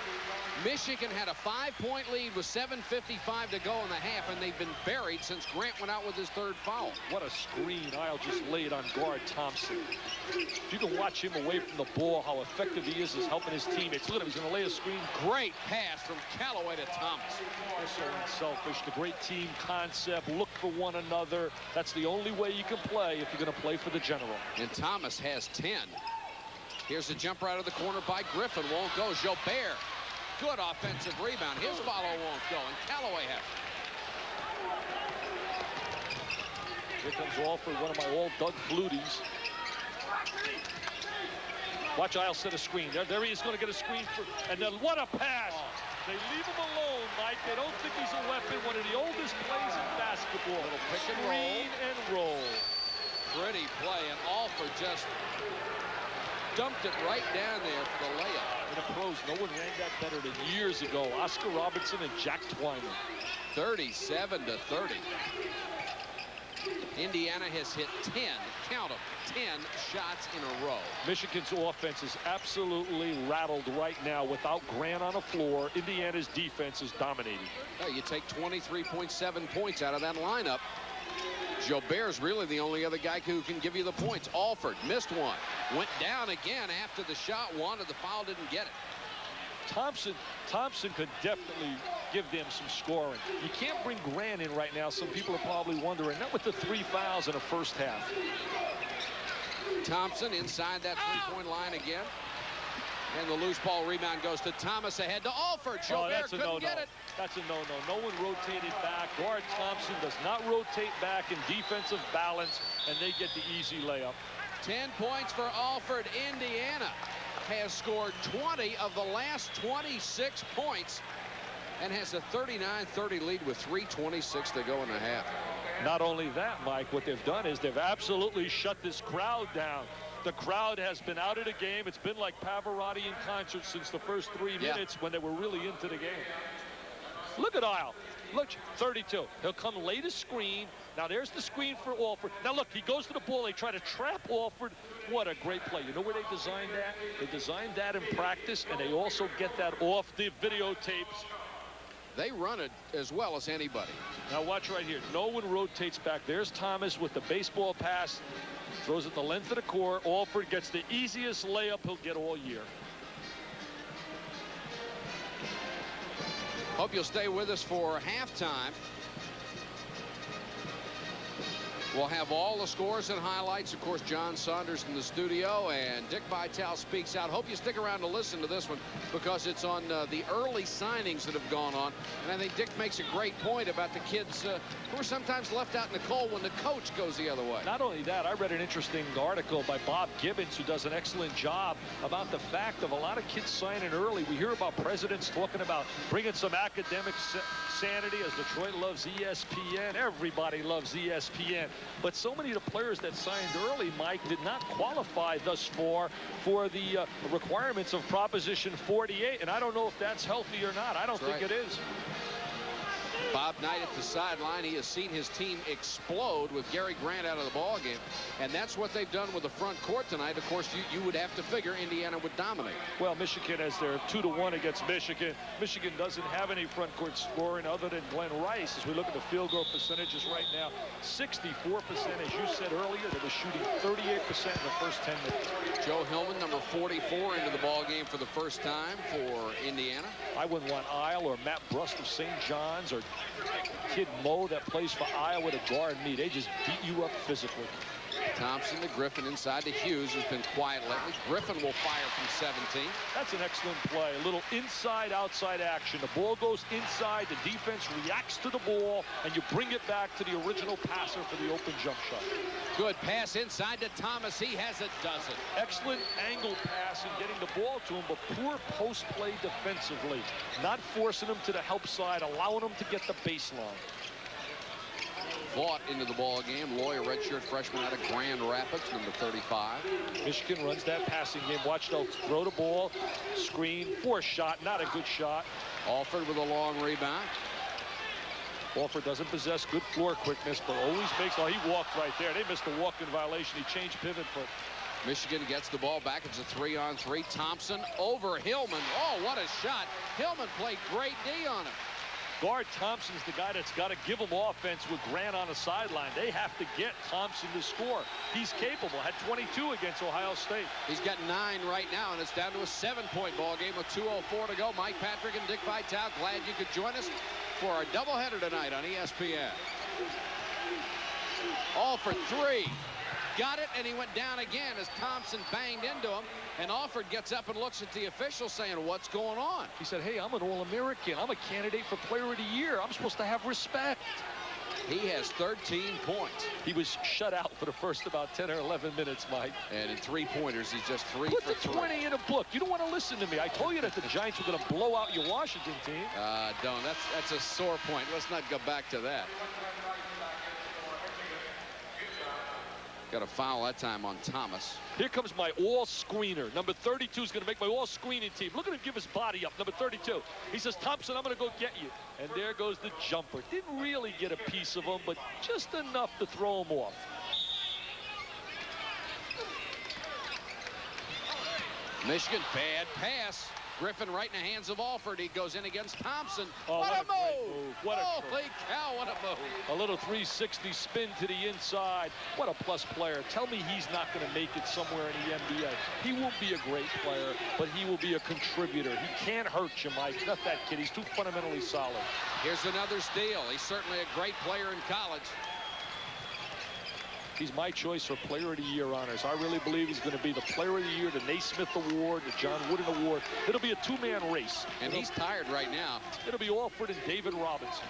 Michigan had a 5-point lead with 7:55 to go in the half, and they've been buried since Grant went out with his 3rd foul. What a screen Isle just laid on guard Thompson. If you can watch him away from the ball, how effective he is helping his teammates. Look at him, he's going to lay a screen. Great pass from Callaway to Thomas. They're so unselfish. The great team concept, look for one another. That's the only way you can play if you're going to play for the general. And Thomas has 10. Here's a jumper out of the corner by Griffin. Won't go. Joubert. Good offensive rebound. His follow won't go, and Callaway has it. Here comes Alford, one of my all-Doug Fluties. Watch Isle set a screen. There he is going to get a screen. And then what a pass. They leave him alone, Mike. They don't think he's a weapon. One of the oldest plays in basketball. Little pick and screen and roll. Pretty play, and Alford just dumped it right down there for the layup. In the pros, no one ran that better than years ago. Oscar Robertson and Jack Twiner. 37-30. Indiana has hit 10, count them, 10 shots in a row. Michigan's offense is absolutely rattled right now without Grant on the floor. Indiana's defense is dominating. You take 23.7 points out of that lineup. Jobert's really the only other guy who can give you the points. Alford missed one. Went down again after the shot. Wanted the foul, didn't get it. Thompson could definitely give them some scoring. You can't bring Grant in right now. Some people are probably wondering, not with the 3 fouls in the first half. Thompson inside that three-point line again. And the loose ball rebound goes to Thomas, ahead to Alford. Jobert couldn't get it. That's a no-no. No one rotated back. Guard Thompson does not rotate back in defensive balance, and they get the easy layup. 10 points for Alford. Indiana has scored 20 of the last 26 points and has a 39-30 lead with 3:26 to go in the half. Not only that, Mike, what they've done is they've absolutely shut this crowd down. The crowd has been out of the game. It's been like Pavarotti in concert since the first 3 minutes when they were really into the game. Look at Isle. Look, 32. He'll come late a screen. Now there's the screen for Alford. Now look, he goes to the ball. They try to trap Alford. What a great play. You know where they designed that? They designed that in practice, and they also get that off the videotapes. They run it as well as anybody. Now watch right here. No one rotates back. There's Thomas with the baseball pass. Throws it the length of the court. Alford gets the easiest layup he'll get all year. Hope you'll stay with us for halftime. We'll have all the scores and highlights. Of course, John Saunders in the studio, and Dick Vitale speaks out. Hope you stick around to listen to this one because it's on the early signings that have gone on. And I think Dick makes a great point about the kids who are sometimes left out in the cold when the coach goes the other way. Not only that, I read an interesting article by Bob Gibbons, who does an excellent job about the fact of a lot of kids signing early. We hear about presidents talking about bringing some academic sanity, as Detroit loves ESPN. Everybody loves ESPN. But so many of the players that signed early, Mike, did not qualify thus far for the requirements of Proposition 48. And I don't know if that's healthy or not. I don't think it is. Bob Knight at the sideline. He has seen his team explode with Gary Grant out of the ball game, and that's what they've done with the front court tonight. Of course, you would have to figure Indiana would dominate. Well, Michigan, as they're 2-1 against Michigan. Michigan doesn't have any front court scoring other than Glenn Rice. As we look at the field goal percentages right now, 64%, as you said earlier. They were shooting 38% in the first 10 minutes. Joe Hillman, number 44, into the ball game for the first time for Indiana. I wouldn't want Isle or Matt Brust of St. John's or Kid Mo that plays for Iowa to guard me. They just beat you up physically. Thompson to Griffin inside to Hughes, who's been quiet lately. Griffin will fire from 17. That's an excellent play. A little inside-outside action. The ball goes inside. The defense reacts to the ball, and you bring it back to the original passer for the open jump shot. Good pass inside to Thomas. He has a dozen. Excellent angle pass and getting the ball to him, but poor post play defensively. Not forcing him to the help side, allowing him to get the baseline. Vaught into the ball game. Loy, a redshirt freshman out of Grand Rapids, number 35. Michigan runs that passing game. Watch, they'll throw the ball, screen, forced shot, not a good shot. Alford with a long rebound. Alford doesn't possess good floor quickness, but always makes. Oh, he walked right there. They missed a walk-in violation. He changed pivot foot. Michigan gets the ball back. It's a 3-on-3. Thompson over Hillman. Oh, what a shot. Hillman played great D on him. Guard Thompson's the guy that's got to give them offense with Grant on the sideline. They have to get Thompson to score. He's capable. Had 22 against Ohio State. He's got 9 right now, and it's down to a 7-point ball game with 2:04 to go. Mike Patrick and Dick Vitale, glad you could join us for our doubleheader tonight on ESPN. All for 3. Got it, and he went down again as Thompson banged into him. And Alford gets up and looks at the official saying, what's going on? He said, hey, I'm an All-American. I'm a candidate for Player of the Year. I'm supposed to have respect. He has 13 points. He was shut out for the first about 10 or 11 minutes, Mike. And in 3-pointers, he's just 3 Put for 3. Put the 20 in a book. You don't want to listen to me. I told you that the Giants were going to blow out your Washington team. Don't. That's a sore point. Let's not go back to that. Got a foul that time on Thomas. Here comes my all-screener. Number 32 is going to make my all-screening team. Look at him give his body up, number 32. He says, Thompson, I'm going to go get you. And there goes the jumper. Didn't really get a piece of him, but just enough to throw him off. Michigan, bad pass. Griffin right in the hands of Alford. He goes in against Thompson. Oh, what a move! What a holy cow, what a move. A little 360 spin to the inside. What a plus player. Tell me he's not going to make it somewhere in the NBA. He won't be a great player, but he will be a contributor. He can't hurt you, Mike. Not that kid. He's too fundamentally solid. Here's another steal. He's certainly a great player in college. He's my choice for Player of the Year honors. I really believe he's going to be the Player of the Year, the Naismith Award, the John Wooden Award. It'll be a two-man race. And he's tired right now. It'll be Alford and David Robinson.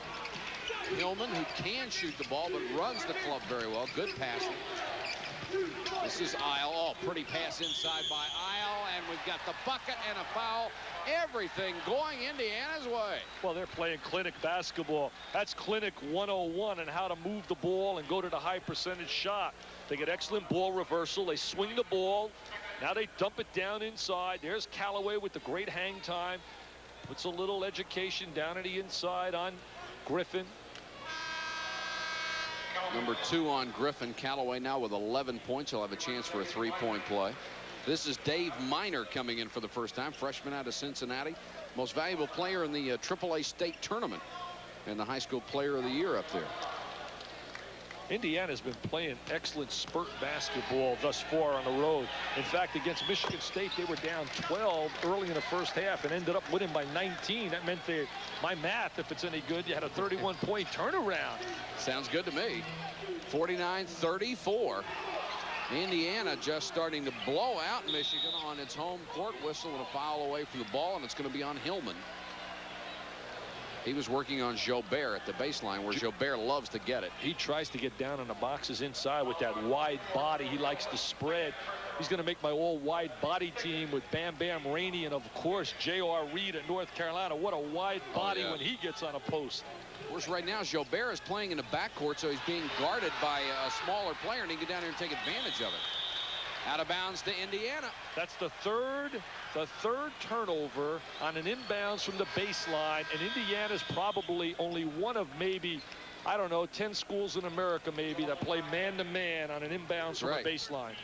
Hillman, who can shoot the ball, but runs the club very well. Good passing. This is Isle. Oh, pretty pass inside by Isle. And we've got the bucket and a foul. Everything going Indiana's way. Well, they're playing clinic basketball. That's clinic 101 and how to move the ball and go to the high percentage shot. They get excellent ball reversal. They swing the ball. Now they dump it down inside. There's Callaway with the great hang time. Puts a little education down at the inside on Griffin. Number 2 on Griffin. Callaway now with 11 points. He'll have a chance for a three-point play. This is Dave Miner coming in for the first time, freshman out of Cincinnati. Most valuable player in the AAA state tournament and the high school player of the year up there. Indiana's been playing excellent spurt basketball thus far on the road. In fact, against Michigan State, they were down 12 early in the first half and ended up winning by 19. That meant my math, if it's any good, you had a 31-point turnaround. Sounds good to me. 49-34. Indiana just starting to blow out Michigan on its home court. Whistle and a foul away from the ball, and it's going to be on Hillman. He was working on Jobert at the baseline, where Jobert loves to get it. He tries to get down on the boxes inside with that wide body. He likes to spread. He's going to make my all-wide body team with Bam Bam Rainey and, of course, J.R. Reed at North Carolina. What a wide body when he gets on a post. Of course, right now, Jobert is playing in the backcourt, so he's being guarded by a smaller player, and he can get down here and take advantage of it. Out of bounds to Indiana. That's the third turnover on an inbounds from the baseline, and Indiana's probably only one of maybe, I don't know, 10 schools in America maybe that play man-to-man on an inbounds from the baseline.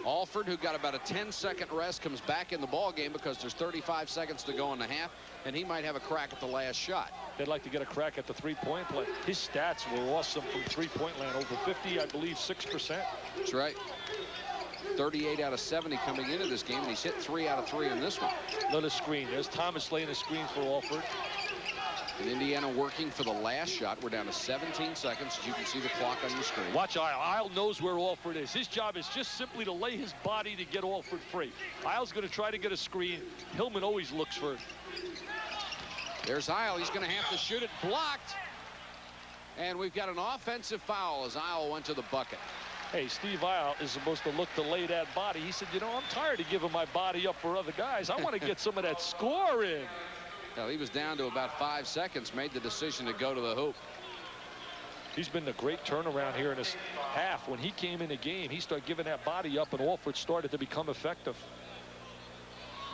Alford, who got about a 10-second rest, comes back in the ball game because there's 35 seconds to go in the half, and he might have a crack at the last shot. They'd like to get a crack at the three-point play. His stats were awesome from three-point land, over 50, I believe, 6%. That's right. 38 out of 70 coming into this game, and he's hit 3 out of 3 in this one. Another screen. There's Thomas laying a screen for Alford. And Indiana working for the last shot. We're down to 17 seconds. As you can see the clock on your screen. Watch Isle. Isle knows where Alford is. His job is just simply to lay his body to get Alford free. Isle's going to try to get a screen. Hillman always looks for it. There's Isle. He's going to have to shoot it. Blocked. And we've got an offensive foul as Isle went to the bucket. Hey, Steve Isle is supposed to look to lay that body. He said, you know, I'm tired of giving my body up for other guys. I want to get some of that score in. Well, he was down to about 5 seconds, made the decision to go to the hoop. He's been a great turnaround here in this half. When he came in the game, he started giving that body up, and Alford started to become effective.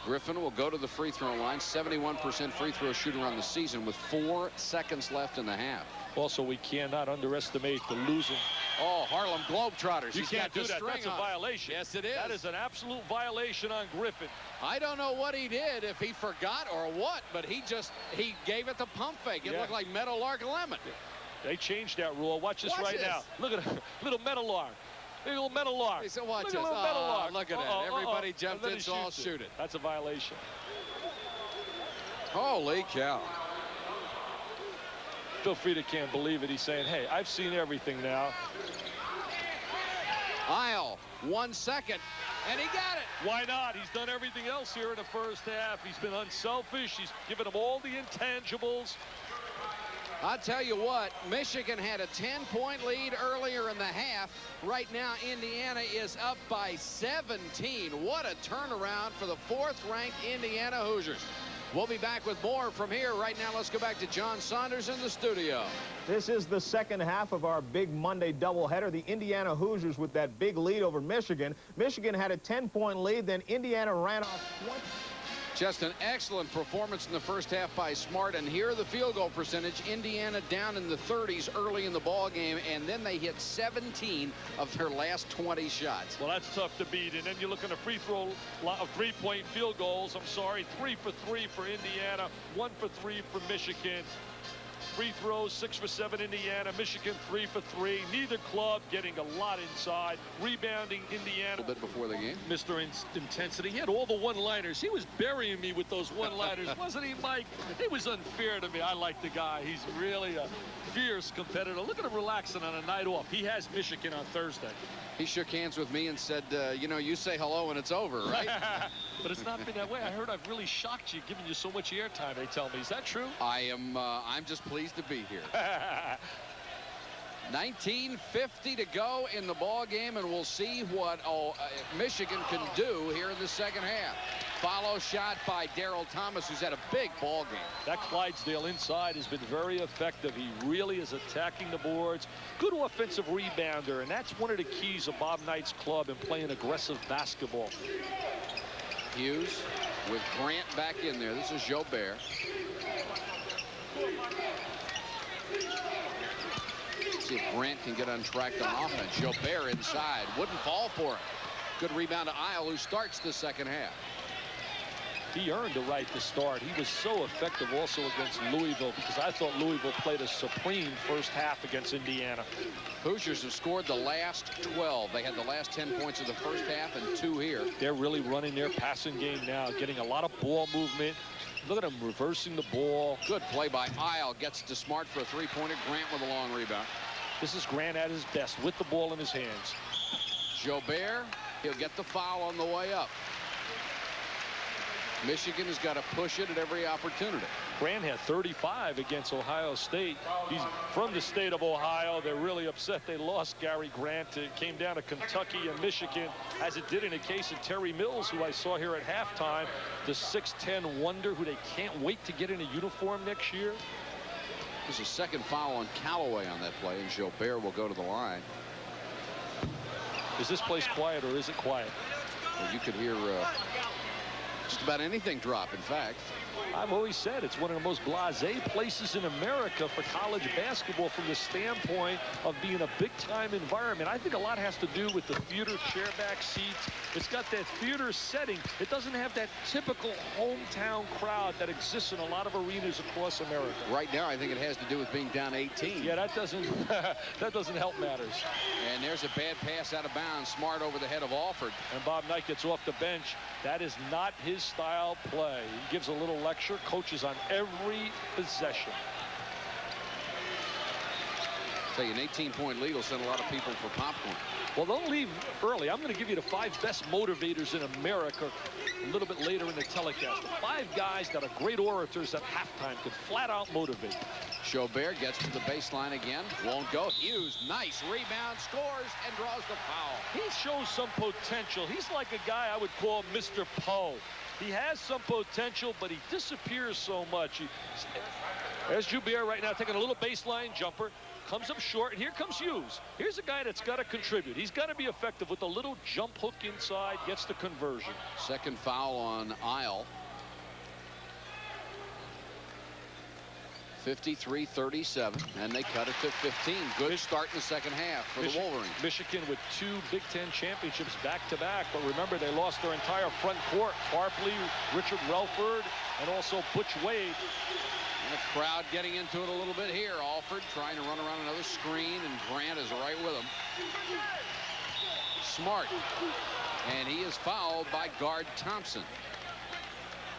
Griffin will go to the free throw line. 71% free throw shooter on the season with 4 seconds left in the half. Also, we cannot underestimate the losing. Oh, Harlem Globetrotters. You can't do that. That's a violation. Yes, it is. That is an absolute violation on Griffin. I don't know what he did, if he forgot or what, but he gave it the pump fake. It looked like Meadowlark Lemon. They changed that rule. Watch this right now. Look at a little Meadowlark. Little Meadowlark. So watch this. Look at that. Everybody jumped in, so I'll shoot it. That's a violation. Holy cow. Phil Frieda can't believe it. He's saying, hey, I've seen everything now. Isle, 1 second, and he got it. Why not? He's done everything else here in the first half. He's been unselfish. He's given them all the intangibles. I'll tell you what, Michigan had a 10-point lead earlier in the half. Right now, Indiana is up by 17. What a turnaround for the 4th-ranked Indiana Hoosiers. We'll be back with more from here. Right now, let's go back to John Saunders in the studio. This is the second half of our big Monday doubleheader. The Indiana Hoosiers with that big lead over Michigan. Michigan had a 10-point lead, then Indiana ran off 20. Just an excellent performance in the first half by Smart. And here the field goal percentage. Indiana down in the 30s early in the ball game, and then they hit 17 of their last 20 shots. Well, that's tough to beat. And then you look at a free throw of 3-point field goals. I'm sorry, 3 for 3 for Indiana, 1 for 3 for Michigan. Free throws, 6 for 7 Indiana, Michigan 3 for 3. Neither club getting a lot inside. Rebounding Indiana. A little bit before the game. Mr. Intensity. He had all the one-liners. He was burying me with those one-liners, wasn't he, Mike? It was unfair to me. I like the guy. He's really a fierce competitor. Look at him relaxing on a night off. He has Michigan on Thursday. He shook hands with me and said, you know, you say hello and it's over, right? But it's not been that way. I heard I've really shocked you, giving you so much airtime, they tell me. Is that true? I'm just pleased to be here. 19:50 to go in the ball game, and we'll see what Michigan can do here in the second half. Follow shot by Daryl Thomas, who's had a big ball game. That Clydesdale inside has been very effective. He really is attacking the boards. Good offensive rebounder, and that's one of the keys of Bob Knight's club in playing aggressive basketball. Hughes with Grant back in there. This is Jobert. See if Grant can get untracked on offense. Jobert inside. Wouldn't fall for it. Good rebound to Isle, who starts the second half. He earned the right to start. He was so effective also against Louisville, because I thought Louisville played a supreme first half against Indiana. Hoosiers have scored the last 12. They had the last 10 points of the first half and 2 here. They're really running their passing game now, getting a lot of ball movement. Look at him reversing the ball. Good play by Isle. Gets to Smart for a three-pointer. Grant with a long rebound. This is Grant at his best with the ball in his hands. Jobert, he'll get the foul on the way up. Michigan has got to push it at every opportunity. Grant had 35 against Ohio State. He's from the state of Ohio. They're really upset they lost Gary Grant. It came down to Kentucky and Michigan, as it did in the case of Terry Mills, who I saw here at halftime, the 6'10 wonder who they can't wait to get in a uniform next year. There's a second foul on Callaway on that play, and Jobert will go to the line. Is this place quiet, or is it quiet? Well, you could hear just about anything drop, in fact. I've always said it's one of the most blasé places in America for college basketball, from the standpoint of being a big-time environment. I think a lot has to do with the theater chairback seats. It's got that theater setting. It doesn't have that typical hometown crowd that exists in a lot of arenas across America. Right now, I think it has to do with being down 18. Yeah, that doesn't that doesn't help matters. And there's a bad pass out of bounds. Smart over the head of Alford. And Bob Knight gets off the bench. That is not his style play. He gives a little lecture, coaches on every possession. Tell you, an 18-point lead will send a lot of people for popcorn. Well, don't leave early. I'm going to give you the 5 best motivators in America a little bit later in the telecast. The 5 guys that are great orators at halftime, could flat out motivate. Jobert gets to the baseline again. Won't go. Hughes, nice rebound, scores, and draws the foul. He shows some potential. He's like a guy I would call Mr. Poe. He has some potential, but he disappears so much. There's Jobert right now taking a little baseline jumper. Comes up short, and here comes Hughes. Here's a guy that's got to contribute. He's got to be effective with a little jump hook inside, gets the conversion. Second foul on Isle. 53-37, and they cut it to 15. Good start in the second half for the Wolverines. Michigan with 2 Big Ten championships back-to-back, but remember, they lost their entire front court. Harpley, Richard Relford, and also Butch Wade. And the crowd getting into it a little bit here. Alford trying to run around another screen, and Grant is right with him. Smart. And he is fouled by guard Thompson.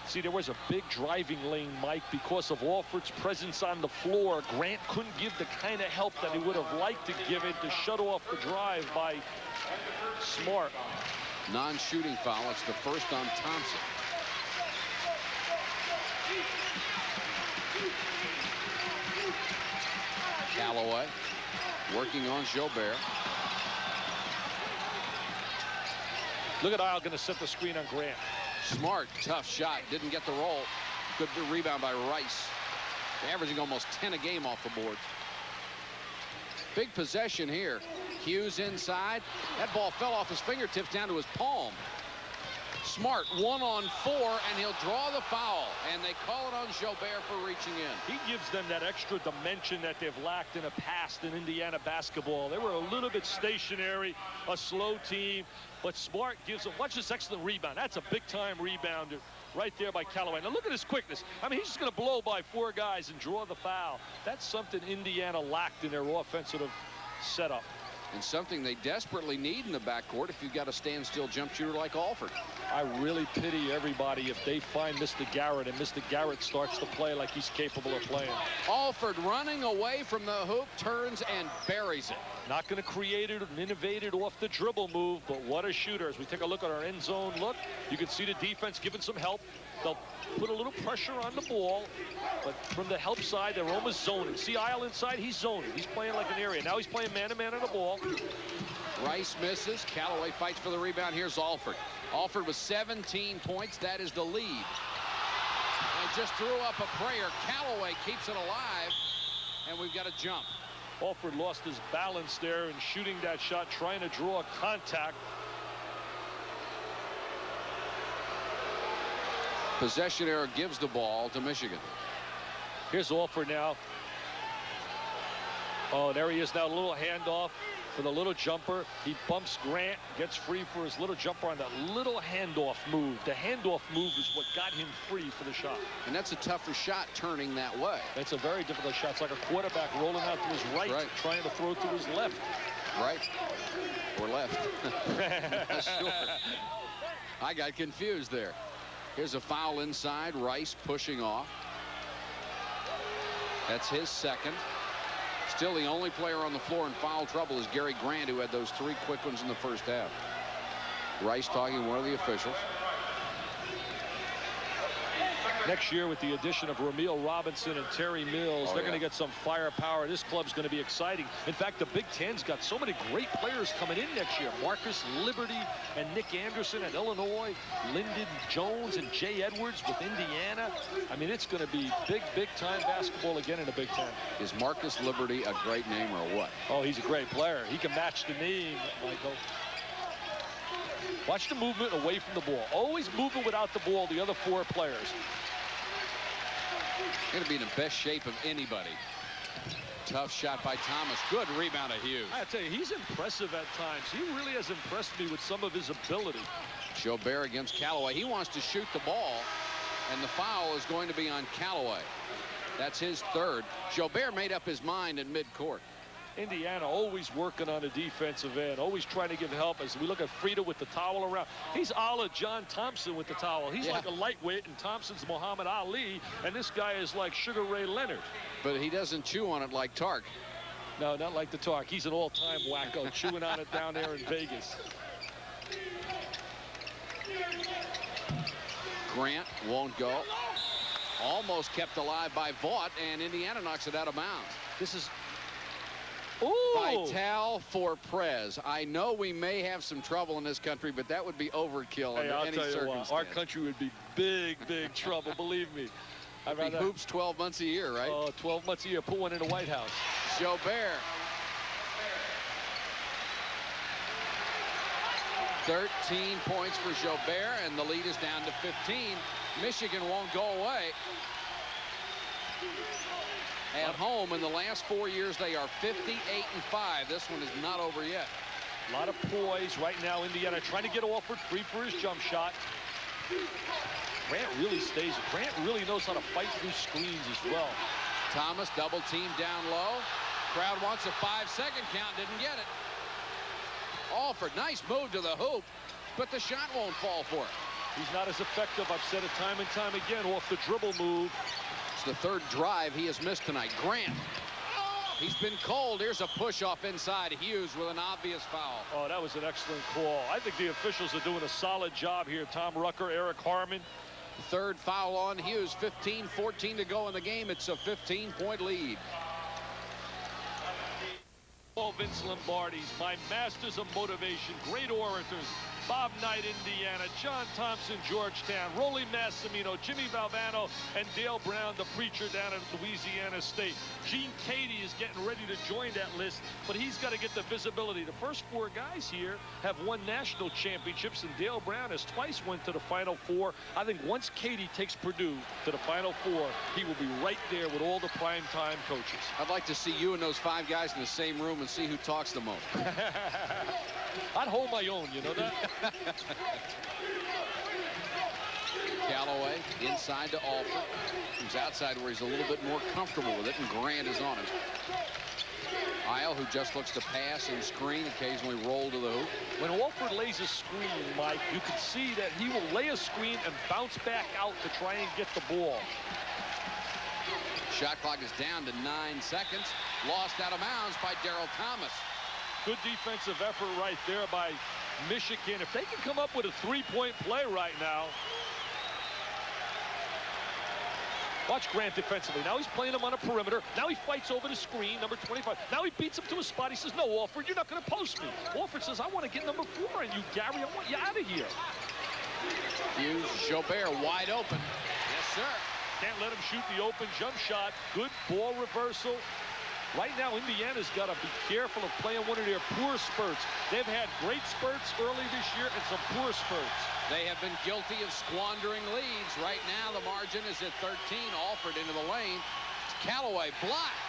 See, there was a big driving lane, Mike, because of Alford's presence on the floor. Grant couldn't give the kind of help that he would have liked to give it to shut off the drive by Smart. Non-shooting foul. It's the first on Thompson. Callaway working on Jobert. Look at Isle going to set the screen on Grant. Smart, tough shot, didn't get the roll. Good rebound by Rice. Averaging almost 10 a game off the board. Big possession here. Hughes inside. That ball fell off his fingertips down to his palm. Smart 1-on-4, and he'll draw the foul. And they call it on Jobert for reaching in. He gives them that extra dimension that they've lacked in the past in Indiana basketball. They were a little bit stationary, a slow team, but Smart gives them. Watch this excellent rebound. That's a big-time rebounder right there by Callaway. Now look at his quickness. I mean, he's just going to blow by 4 guys and draw the foul. That's something Indiana lacked in their offensive setup. And something they desperately need in the backcourt if you've got a standstill jump shooter like Alford. I really pity everybody if they find Mr. Garrett and Mr. Garrett starts to play like he's capable of playing. Alford running away from the hoop, turns and buries it. Not going to create it and innovate it off the dribble move, but what a shooter. As we take a look at our end zone look, you can see the defense giving some help. They'll put a little pressure on the ball, but from the help side, they're almost zoning. See Isle inside, he's zoning. He's playing like an area. Now he's playing man-to-man on the ball. Rice misses. Callaway fights for the rebound. Here's Alford. Alford with 17 points. That is the lead. And just threw up a prayer. Callaway keeps it alive, and we've got a jump. Alford lost his balance there in shooting that shot, trying to draw contact. Possession error gives the ball to Michigan. Here's Alford now. Oh, there he is now. A little handoff for the little jumper. He bumps Grant, gets free for his little jumper on that little handoff move. The handoff move is what got him free for the shot. And that's a tougher shot turning that way. It's a very difficult shot. It's like a quarterback rolling out to his right, trying to throw to his left. Right. Or left. Not sure. I got confused there. Here's a foul inside. Rice pushing off. That's his second. Still the only player on the floor in foul trouble is Gary Grant, who had those 3 quick ones in the first half. Rice talking to one of the officials. Next year, with the addition of Ramil Robinson and Terry Mills, they're going to get some firepower. This club's going to be exciting. In fact, the Big Ten's got so many great players coming in next year. Marcus Liberty and Nick Anderson at Illinois, Lyndon Jones and Jay Edwards with Indiana. I mean, it's going to be big, big-time basketball again in the Big Ten. Is Marcus Liberty a great name or what? Oh, he's a great player. He can match the name, Michael. Watch the movement away from the ball. Always moving without the ball, the other 4 players. Going to be in the best shape of anybody. Tough shot by Thomas. Good rebound of Hughes. I tell you, he's impressive at times. He really has impressed me with some of his ability. Jobert against Callaway. He wants to shoot the ball, and the foul is going to be on Callaway. That's his 3rd. Jobert made up his mind in midcourt. Indiana always working on the defensive end, always trying to give help. As we look at Frida with the towel around, he's a la John Thompson with the towel. He's like a lightweight, and Thompson's Muhammad Ali, and this guy is like Sugar Ray Leonard. But he doesn't chew on it like Tark. No, not like the Tark. He's an all-time wacko, chewing on it down there in Vegas. Grant won't go. Almost kept alive by Vaught, and Indiana knocks it out of bounds. This is... Vital for Prez. I know we may have some trouble in this country, but that would be overkill under any circumstance. Our country would be big, big trouble, believe me. I'd be hoops 12 months a year, right? Oh, 12 months a year. Put one in the White House. Jobert. 13 points for Jobert, and the lead is down to 15. Michigan won't go away. At home in the last 4 years, they are 58-5. This one is not over yet. A lot of poise right now. Indiana trying to get Alford free for his jump shot. Grant really stays. Grant really knows how to fight through screens as well. Thomas double team down low. Crowd wants a 5-second count. Didn't get it. Alford, nice move to the hoop, but the shot won't fall for it. He's not as effective. I've said it time and time again, off the dribble move. The 3rd drive he has missed tonight. Grant. He's been cold. Here's a push off inside. Hughes with an obvious foul. Oh, that was an excellent call. I think the officials are doing a solid job here. Tom Rucker, Eric Harmon. 3rd foul on Hughes. 15-14 to go in the game. It's a 15-point lead. Oh, Vince Lombardi's, my masters of motivation, great orators, Bob Knight, Indiana, John Thompson, Georgetown, Rolly Massimino, Jimmy Valvano, and Dale Brown, the preacher down at Louisiana State. Gene Cady is getting ready to join that list, but he's got to get the visibility. The first 4 guys here have won national championships, and Dale Brown has twice went to the Final Four. I think once Cady takes Purdue to the Final Four, he will be right there with all the primetime coaches. I'd like to see you and those 5 guys in the same room and see who talks the most. I'd hold my own, you know that? Callaway inside to Alford. Who's outside where he's a little bit more comfortable with it, and Grant is on him. Isle, who just looks to pass and screen, occasionally roll to the hoop. When Alford lays a screen, Mike, you can see that he will lay a screen and bounce back out to try and get the ball. Shot clock is down to 9 seconds. Lost out of bounds by Darryl Thomas. Good defensive effort right there by Michigan. If they can come up with a 3-point play right now. Watch Grant defensively. Now he's playing him on a perimeter. Now he fights over the screen, number 25. Now he beats him to a spot. He says, no, Alford, you're not going to post me. Alford says, I want to get number 4 and you, Gary. I want you out of here. Hughes, Jobert wide open. Yes, sir. Can't let him shoot the open jump shot. Good ball reversal. Right now, Indiana's got to be careful of playing one of their poor spurts. They've had great spurts early this year and some poor spurts. They have been guilty of squandering leads. Right now, the margin is at 13. Alford into the lane. It's Callaway blocked.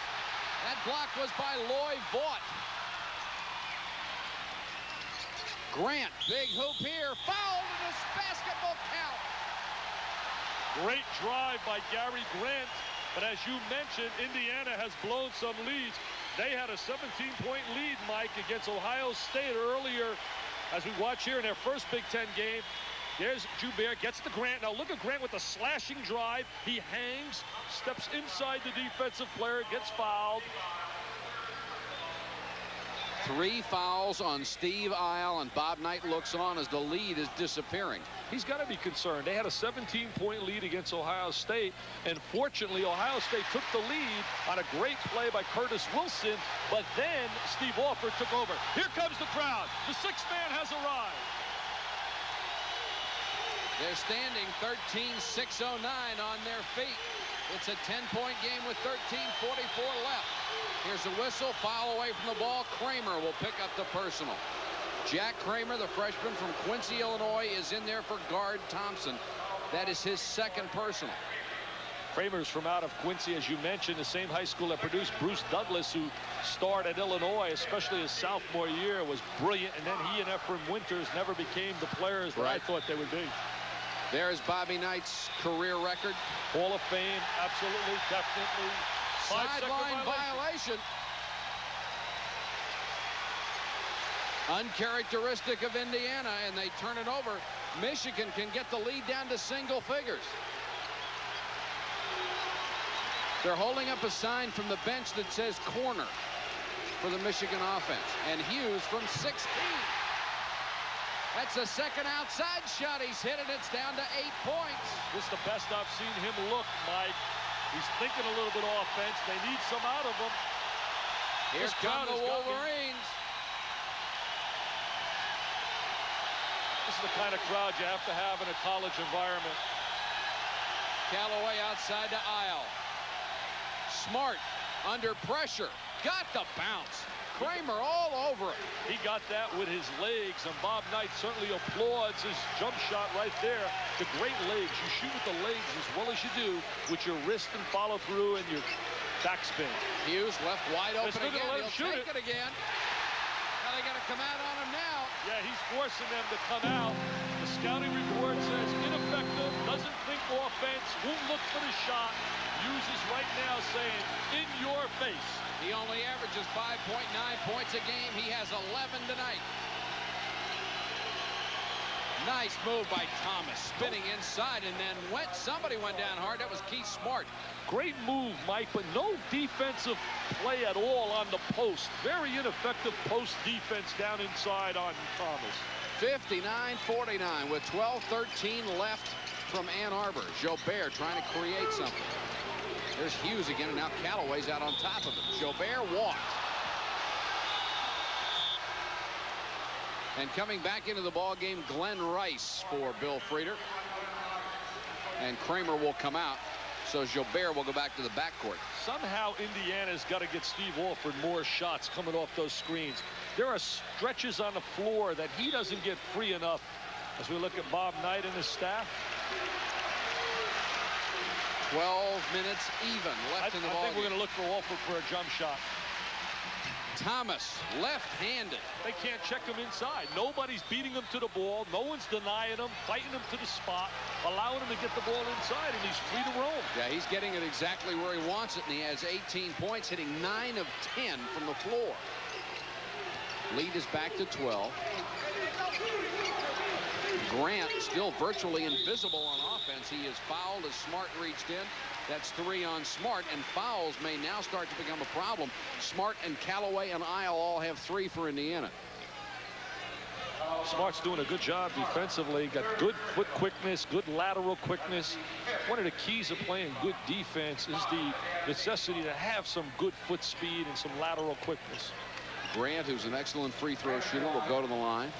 That block was by Loy Vaught. Grant, big hoop here. Fouled, and this basket will count. Great drive by Gary Grant. But as you mentioned, Indiana has blown some leads. They had a 17-point lead, Mike, against Ohio State earlier. As we watch here in their first Big Ten game, there's Joubert, gets the Grant. Now look at Grant with a slashing drive. He hangs, steps inside the defensive player, gets fouled. 3 fouls on Steve Isle, and Bob Knight looks on as the lead is disappearing. He's got to be concerned. They had a 17-point lead against Ohio State, and fortunately, Ohio State took the lead on a great play by Curtis Wilson, but then Steve Alford took over. Here comes the crowd. The 6th man has arrived. They're standing 13-609 on their feet. It's a 10-point game with 13:44 left. Here's a whistle, foul away from the ball. Kramer will pick up the personal. Jack Kramer, the freshman from Quincy, Illinois, is in there for guard Thompson. That is his 2nd personal. Kramer's from out of Quincy, as you mentioned, the same high school that produced Bruce Douglas, who starred at Illinois, especially his sophomore year, was brilliant. And then he and Ephraim Winters never became the players that I thought they would be. There's Bobby Knight's career record. Hall of Fame, absolutely, definitely. Sideline violation. Uncharacteristic of Indiana, and they turn it over. Michigan can get the lead down to single figures. They're holding up a sign from the bench that says corner for the Michigan offense. And Hughes from 16. That's the 2nd outside shot he's hit, and it's down to 8 points. This is the best I've seen him look, Mike. He's thinking a little bit offense. They need some out of him. Here come the Wolverines. This is the kind of crowd you have to have in a college environment. Callaway outside to Isle. Smart under pressure. Got the bounce. Kramer all over it. He got that with his legs, and Bob Knight certainly applauds his jump shot right there. The great legs. You shoot with the legs as well as you do with your wrist and follow through and your backspin. Hughes left wide open again. He'll take it again. Now they got to come out on him now. Yeah, he's forcing them to come out. The scouting report says ineffective, doesn't think offense, won't look for the shot. Hughes is right now saying, in your face. He only averages 5.9 points a game. He has 11 tonight. Nice move by Thomas, spinning inside, and then somebody went down hard. That was Keith Smart. Great move, Mike, but no defensive play at all on the post. Very ineffective post defense down inside on Thomas. 59-49 with 12:13 left from Ann Arbor. Jobert trying to create something. There's Hughes again, and now Callaway's out on top of him. Jobert walked. And coming back into the ball game, Glenn Rice for Bill Frieder. And Kramer will come out. So Gilbert will go back to the backcourt. Somehow Indiana's got to get Steve Alford more shots coming off those screens. There are stretches on the floor that he doesn't get free enough. As we look at Bob Knight and his staff. 12 minutes even left in the ball. I think we're going to look for Alford for a jump shot. Thomas, left-handed. They can't check him inside. Nobody's beating him to the ball. No one's denying him, fighting him to the spot, allowing him to get the ball inside, and he's free to roam. Yeah, he's getting it exactly where he wants it, and he has 18 points, hitting 9 of 10 from the floor. Lead is back to 12. Grant still virtually invisible on offense. He is fouled as Smart reached in. That's 3 on Smart, and fouls may now start to become a problem. Smart and Callaway and Isle all have 3 for Indiana. Smart's doing a good job defensively. Got good foot quickness, good lateral quickness. One of the keys of playing good defense is the necessity to have some good foot speed and some lateral quickness. Grant, who's an excellent free throw shooter, will go to the line,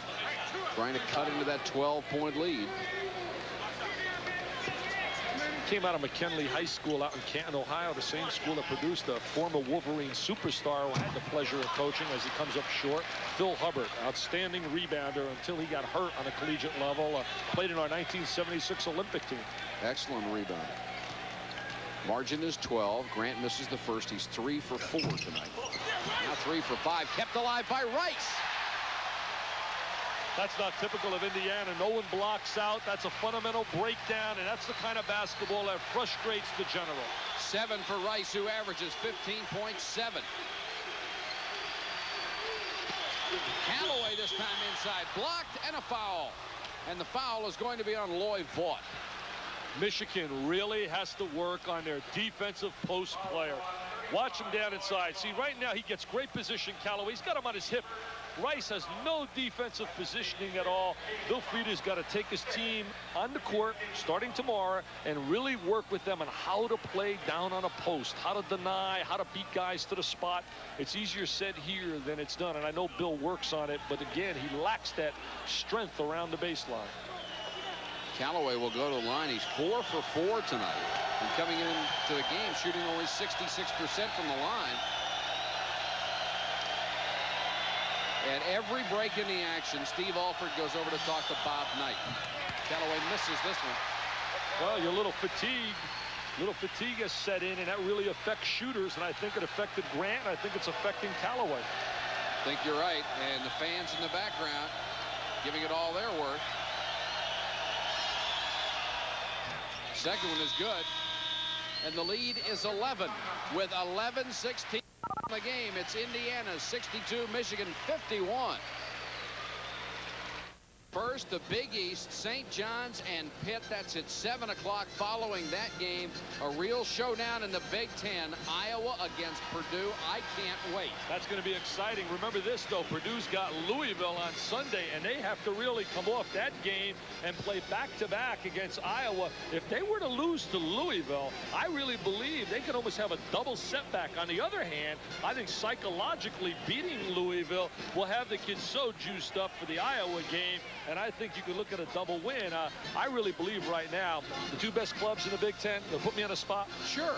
trying to cut into that 12-point lead. Came out of McKinley High School out in Canton, Ohio, the same school that produced a former Wolverine superstar who had the pleasure of coaching as he comes up short. Phil Hubbard, outstanding rebounder until he got hurt on a collegiate level. Played in our 1976 Olympic team. Excellent rebounder. Margin is 12. Grant misses the first. He's 3 for 4 tonight. Now 3 for 5. Kept alive by Rice. That's not typical of Indiana. No one blocks out. That's a fundamental breakdown, and that's the kind of basketball that frustrates the general. 7 for Rice, who averages 15.7. Callaway this time inside. Blocked and a foul. And the foul is going to be on Loy Vaught. Michigan really has to work on their defensive post player. Watch him down inside. See, right now he gets great position, Callaway. He's got him on his hip. Rice has no defensive positioning at all. Bill Frieder's got to take his team on the court starting tomorrow and really work with them on how to play down on a post, how to deny, how to beat guys to the spot. It's easier said here than it's done, and I know Bill works on it, but again, he lacks that strength around the baseline. Callaway will go to the line. He's 4 for 4 tonight. And coming into the game, shooting only 66% from the line. At every break in the action, Steve Alford goes over to talk to Bob Knight. Callaway misses this one. Well, you're a little fatigued. Little fatigue has set in, and that really affects shooters, and I think it affected Grant, and I think it's affecting Callaway. I think you're right, and the fans in the background giving it all their worth. Second one is good, and the lead is 11 with 11:16 in the game. It's Indiana 62, Michigan 51. First, the Big East, St. John's and Pitt. That's at 7 o'clock. Following that game, a real showdown in the Big Ten. Iowa against Purdue. I can't wait. That's going to be exciting. Remember this, though. Purdue's got Louisville on Sunday, and they have to really come off that game and play back-to-back against Iowa. If they were to lose to Louisville, I really believe they could almost have a double setback. On the other hand, I think psychologically beating Louisville will have the kids so juiced up for the Iowa game. And I think you could look at a double win. I really believe right now the two best clubs in the Big Ten. They'll put me on a spot. Sure.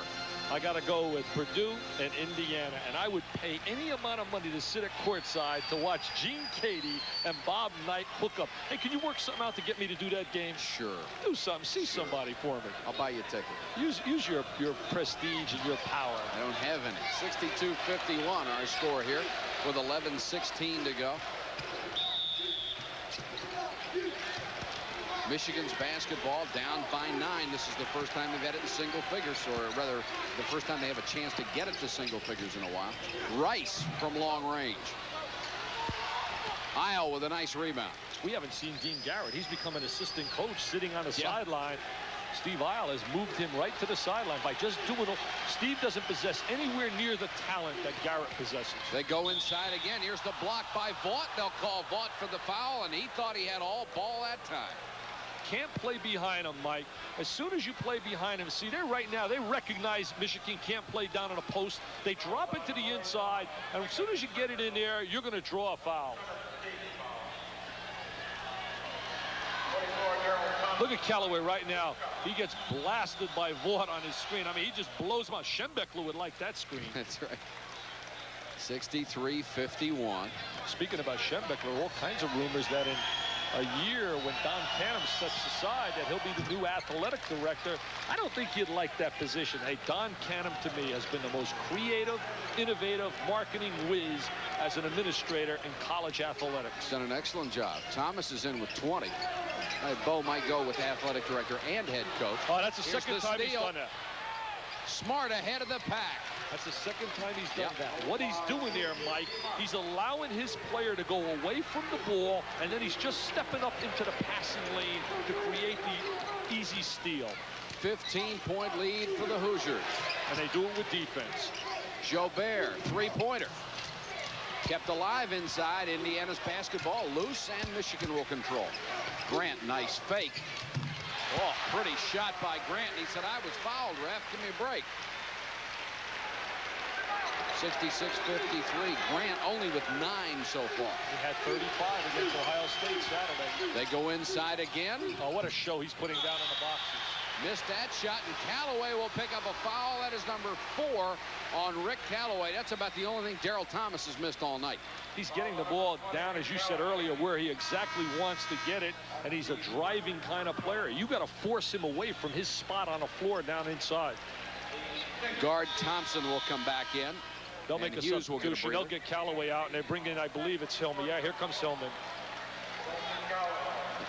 I got to go with Purdue and Indiana. And I would pay any amount of money to sit at courtside to watch Gene Cady and Bob Knight hook up. Hey, can you work something out to get me to do that game? Sure. Do something. See somebody for me. I'll buy you a ticket. Use your prestige and your power. I don't have any. 62-51 our score here with 11:16 to go. Michigan's basketball down by 9. This is the first time they've had it in single figures, or rather the first time they have a chance to get it to single figures in a while. Rice from long range. Isle with a nice rebound. We haven't seen Dean Garrett. He's become an assistant coach sitting on the sideline. Steve Isle has moved him right to the sideline by just doing it. Steve doesn't possess anywhere near the talent that Garrett possesses. They go inside again. Here's the block by Vaught. They'll call Vaught for the foul, and he thought he had all ball that time. Can't play behind him, Mike. As soon as you play behind him, see, they're right now, they recognize Michigan can't play down on a post. They drop it to the inside, and as soon as you get it in there, you're going to draw a foul. Look at Callaway right now. He gets blasted by Vaught on his screen. I mean, he just blows him out. Schembechler would like that screen. That's right. 63-51. Speaking about Schembechler, all kinds of rumors that in a year when Don Canham steps aside that he'll be the new athletic director. I don't think he'd like that position. Hey, Don Canham to me has been the most creative, innovative marketing whiz as an administrator in college athletics. He's done an excellent job. Thomas is in with 20. Bo might go with athletic director and head coach. Oh, that's the Here's second time he's done that. Smart ahead of the pack. That's the second time he's done that. What he's doing there, Mike, he's allowing his player to go away from the ball, and then he's just stepping up into the passing lane to create the easy steal. 15-point lead for the Hoosiers. And they do it with defense. Jobert, three-pointer. Kept alive inside. Indiana's basketball loose, and Michigan will control. Grant, nice fake. Oh, pretty shot by Grant. He said, I was fouled, ref. Give me a break. 66-53. Grant only with 9 so far. He had 35 against Ohio State Saturday. They go inside again. Oh, what a show he's putting down in the boxes. Missed that shot, and Callaway will pick up a foul. That is number 4 on Rick Callaway. That's about the only thing Daryl Thomas has missed all night. He's getting the ball down, as you said earlier, where he exactly wants to get it, and he's a driving kind of player. You got to force him away from his spot on the floor down inside. Guard Thompson will come back in. They'll make a substitution. They'll get Callaway out, and they bring in, I believe it's Hillman. Yeah, here comes Hillman.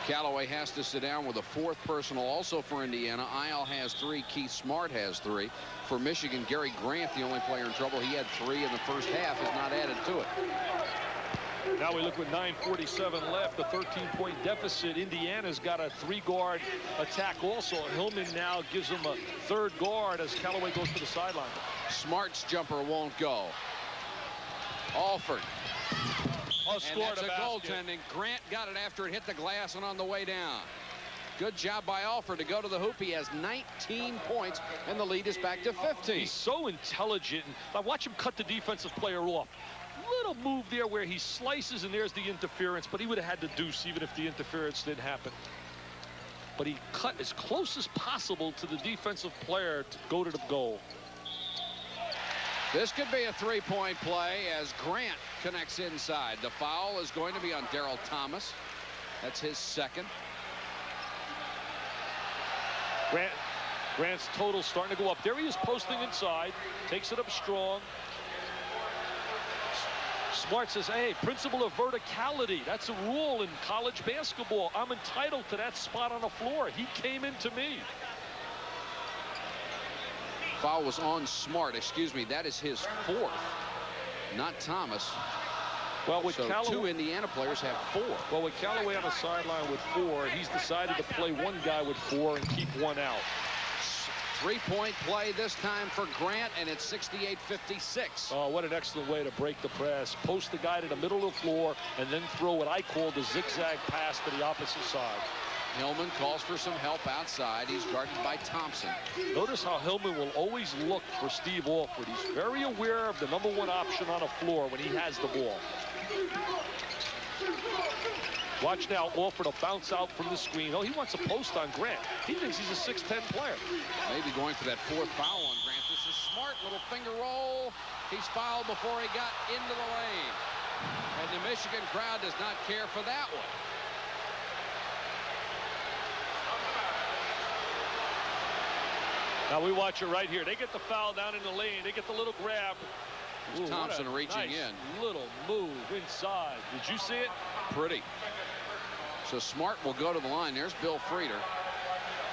Callaway has to sit down with a 4th personal also for Indiana. Isle has 3. Keith Smart has 3. For Michigan, Gary Grant, the only player in trouble. He had 3 in the first half, is not added to it. Now we look with 9:47 left, a 13-point deficit. Indiana's got a 3-guard attack also. Hillman now gives him a 3rd guard as Callaway goes to the sideline. Smart's jumper won't go. Alford. And that's a goaltending. Grant got it after it hit the glass and on the way down. Good job by Alford to go to the hoop. He has 19 points, and the lead is back to 15. He's so intelligent. Now watch him cut the defensive player off. Little move there where he slices, and there's the interference, but he would have had the deuce even if the interference didn't happen. But he cut as close as possible to the defensive player to go to the goal. This could be a 3-point play as Grant connects inside. The foul is going to be on Daryl Thomas. That's his 2nd. Grant's total starting to go up. There he is posting inside. Takes it up strong. Smart says, hey, principle of verticality. That's a rule in college basketball. I'm entitled to that spot on the floor. He came into me. Foul was on Smart. Excuse me. That is his 4th, not Thomas. Well, with so Callaway, 2 Indiana players have 4. Well, with Callaway on the sideline with 4, he's decided to play one guy with 4 and keep one out. 3-point play this time for Grant, and it's 68-56. Oh, what an excellent way to break the press. Post the guy to the middle of the floor and then throw what I call the zigzag pass to the opposite side. Hillman calls for some help outside. He's guarded by Thompson. Notice how Hillman will always look for Steve Alford. He's very aware of the #1 option on the floor when he has the ball. Watch now, Alford will bounce out from the screen. Oh, he wants a post on Grant. He thinks he's a 6'10" player. Maybe going for that 4th foul on Grant. This is Smart, little finger roll. He's fouled before he got into the lane. And the Michigan crowd does not care for that one. Now we watch it right here. They get the foul down in the lane. They get the little grab. Ooh, Thompson reaching in. Little move inside. Did you see it? Pretty. So Smart will go to the line. There's Bill Frieder.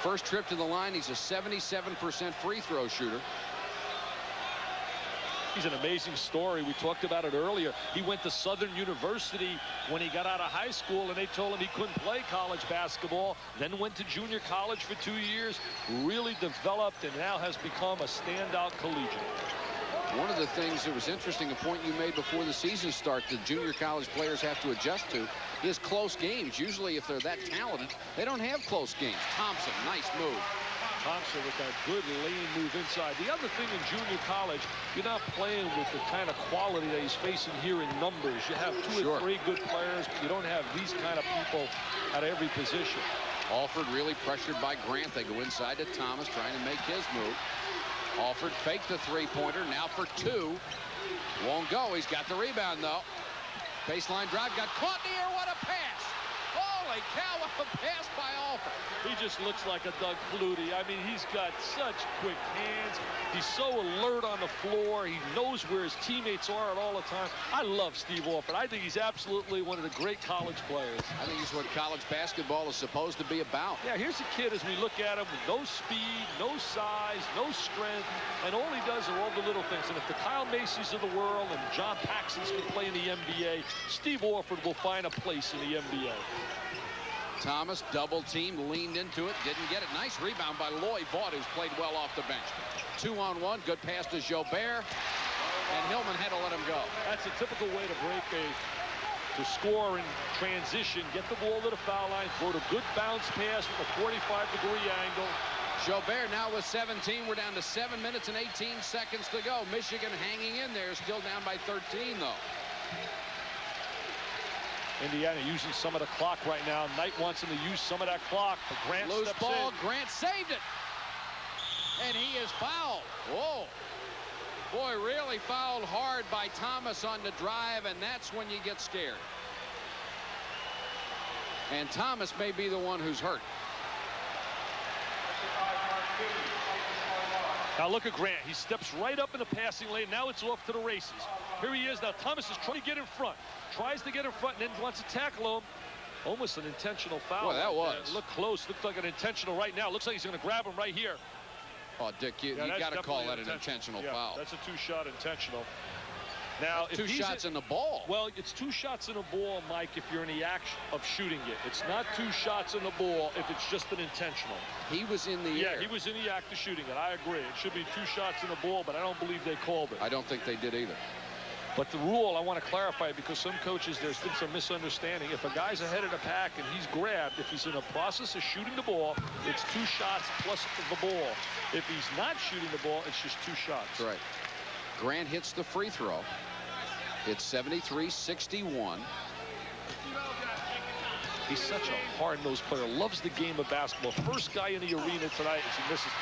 First trip to the line. He's a 77% free throw shooter. He's an amazing story. We talked about it earlier. He went to Southern University when he got out of high school, and they told him he couldn't play college basketball. Then went to junior college for 2 years, really developed, and now has become a standout collegian. One of the things that was interesting, a point you made before the season start, the junior college players have to adjust to, is close games. Usually, if they're that talented, they don't have close games. Thompson, nice move. Thompson with that good lane move inside. The other thing in junior college, you're not playing with the kind of quality that he's facing here in numbers. You have 2 or 3 good players, but you don't have these kind of people at every position. Alford really pressured by Grant. They go inside to Thomas, trying to make his move. Alford faked the three-pointer, now for two. Won't go. He's got the rebound, though. Baseline drive, got caught in the air. What a pass! Holy cow, what a pass by Alford. He just looks like a Doug Flutie. I mean, he's got such quick hands. He's so alert on the floor. He knows where his teammates are at all the time. I love Steve Alford. I think he's absolutely one of the great college players. I think he's what college basketball is supposed to be about. Yeah, here's a kid as we look at him with no speed, no size, no strength, and all he does are all the little things. And if the Kyle Macy's of the world and John Paxson's can play in the NBA, Steve Alford will find a place in the NBA. Thomas double teamed, leaned into it, didn't get it. Nice rebound by Lloyd Vaught, who's played well off the bench. 2-on-1, good pass to Jobert, and Hillman had to let him go. That's a typical way to break to score in transition. Get the ball to the foul line, throw a good bounce pass with a 45-degree angle. Jobert now with 17. We're down to 7 minutes and 18 seconds to go. Michigan hanging in there, still down by 13, though. Indiana using some of the clock right now. Knight wants him to use some of that clock, but Grant loose steps ball. in. Grant saved it, and he is fouled. Whoa. Boy, really fouled hard by Thomas on the drive, and that's when you get scared. And Thomas may be the one who's hurt. Now look at Grant. He steps right up in the passing lane. Now it's off to the races. Here he is. Now Thomas is trying to get in front. Tries to get in front and then wants to tackle him. Almost an intentional foul. Boy, that was. Look close. Looked like an intentional right now. Looks like he's going to grab him right here. Oh, Dick, you got to call that an intentional foul. That's a two-shot intentional. Now, two shots in the ball. Well, it's two shots in a ball, Mike, if you're in the act of shooting it. It's not two shots in the ball if it's just an intentional. He was in the air. Yeah, he was in the act of shooting it. I agree. It should be two shots in the ball, but I don't believe they called it. I don't think they did either. But the rule, I want to clarify, because some coaches, there's been some misunderstanding. If a guy's ahead of the pack and he's grabbed, if he's in a process of shooting the ball, it's two shots plus the ball. If he's not shooting the ball, it's just two shots. That's right. Grant hits the free throw. It's 73-61. He's such a hard-nosed player. Loves the game of basketball. First guy in the arena tonight as he misses.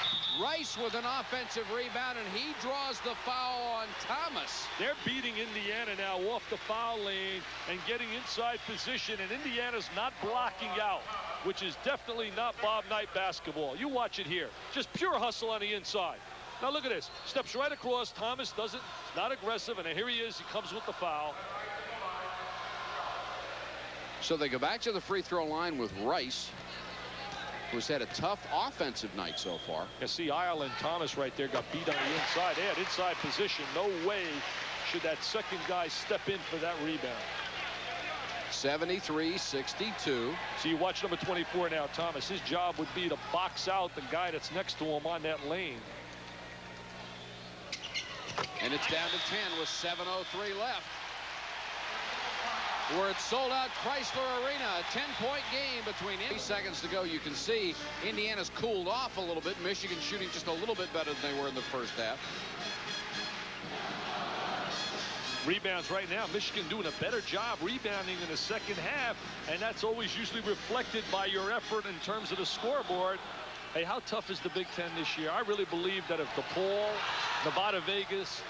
Rice with an offensive rebound, and he draws the foul on Thomas. They're beating Indiana now off the foul lane and getting inside position, and Indiana's not blocking out, which is definitely not Bob Knight basketball. You watch it here. Just pure hustle on the inside. Now look at this. Steps right across. Thomas doesn't, not aggressive, and here he is. He comes with the foul. So they go back to the free throw line with Rice, who's had a tough offensive night so far. You see Isle and Thomas right there got beat on the inside. They had inside position. No way should that second guy step in for that rebound. 73-62. So you watch number 24 now, Thomas. His job would be to box out the guy that's next to him on that lane. And it's down to 10 with 7:03 left. We're at sold-out Chrysler Arena, a 10-point game between 8 seconds to go. You can see Indiana's cooled off a little bit. Michigan shooting just a little bit better than they were in the first half. Rebounds right now. Michigan doing a better job rebounding in the second half, and that's always usually reflected by your effort in terms of the scoreboard. Hey, how tough is the Big Ten this year? I really believe that if DePaul, Nevada, Vegas,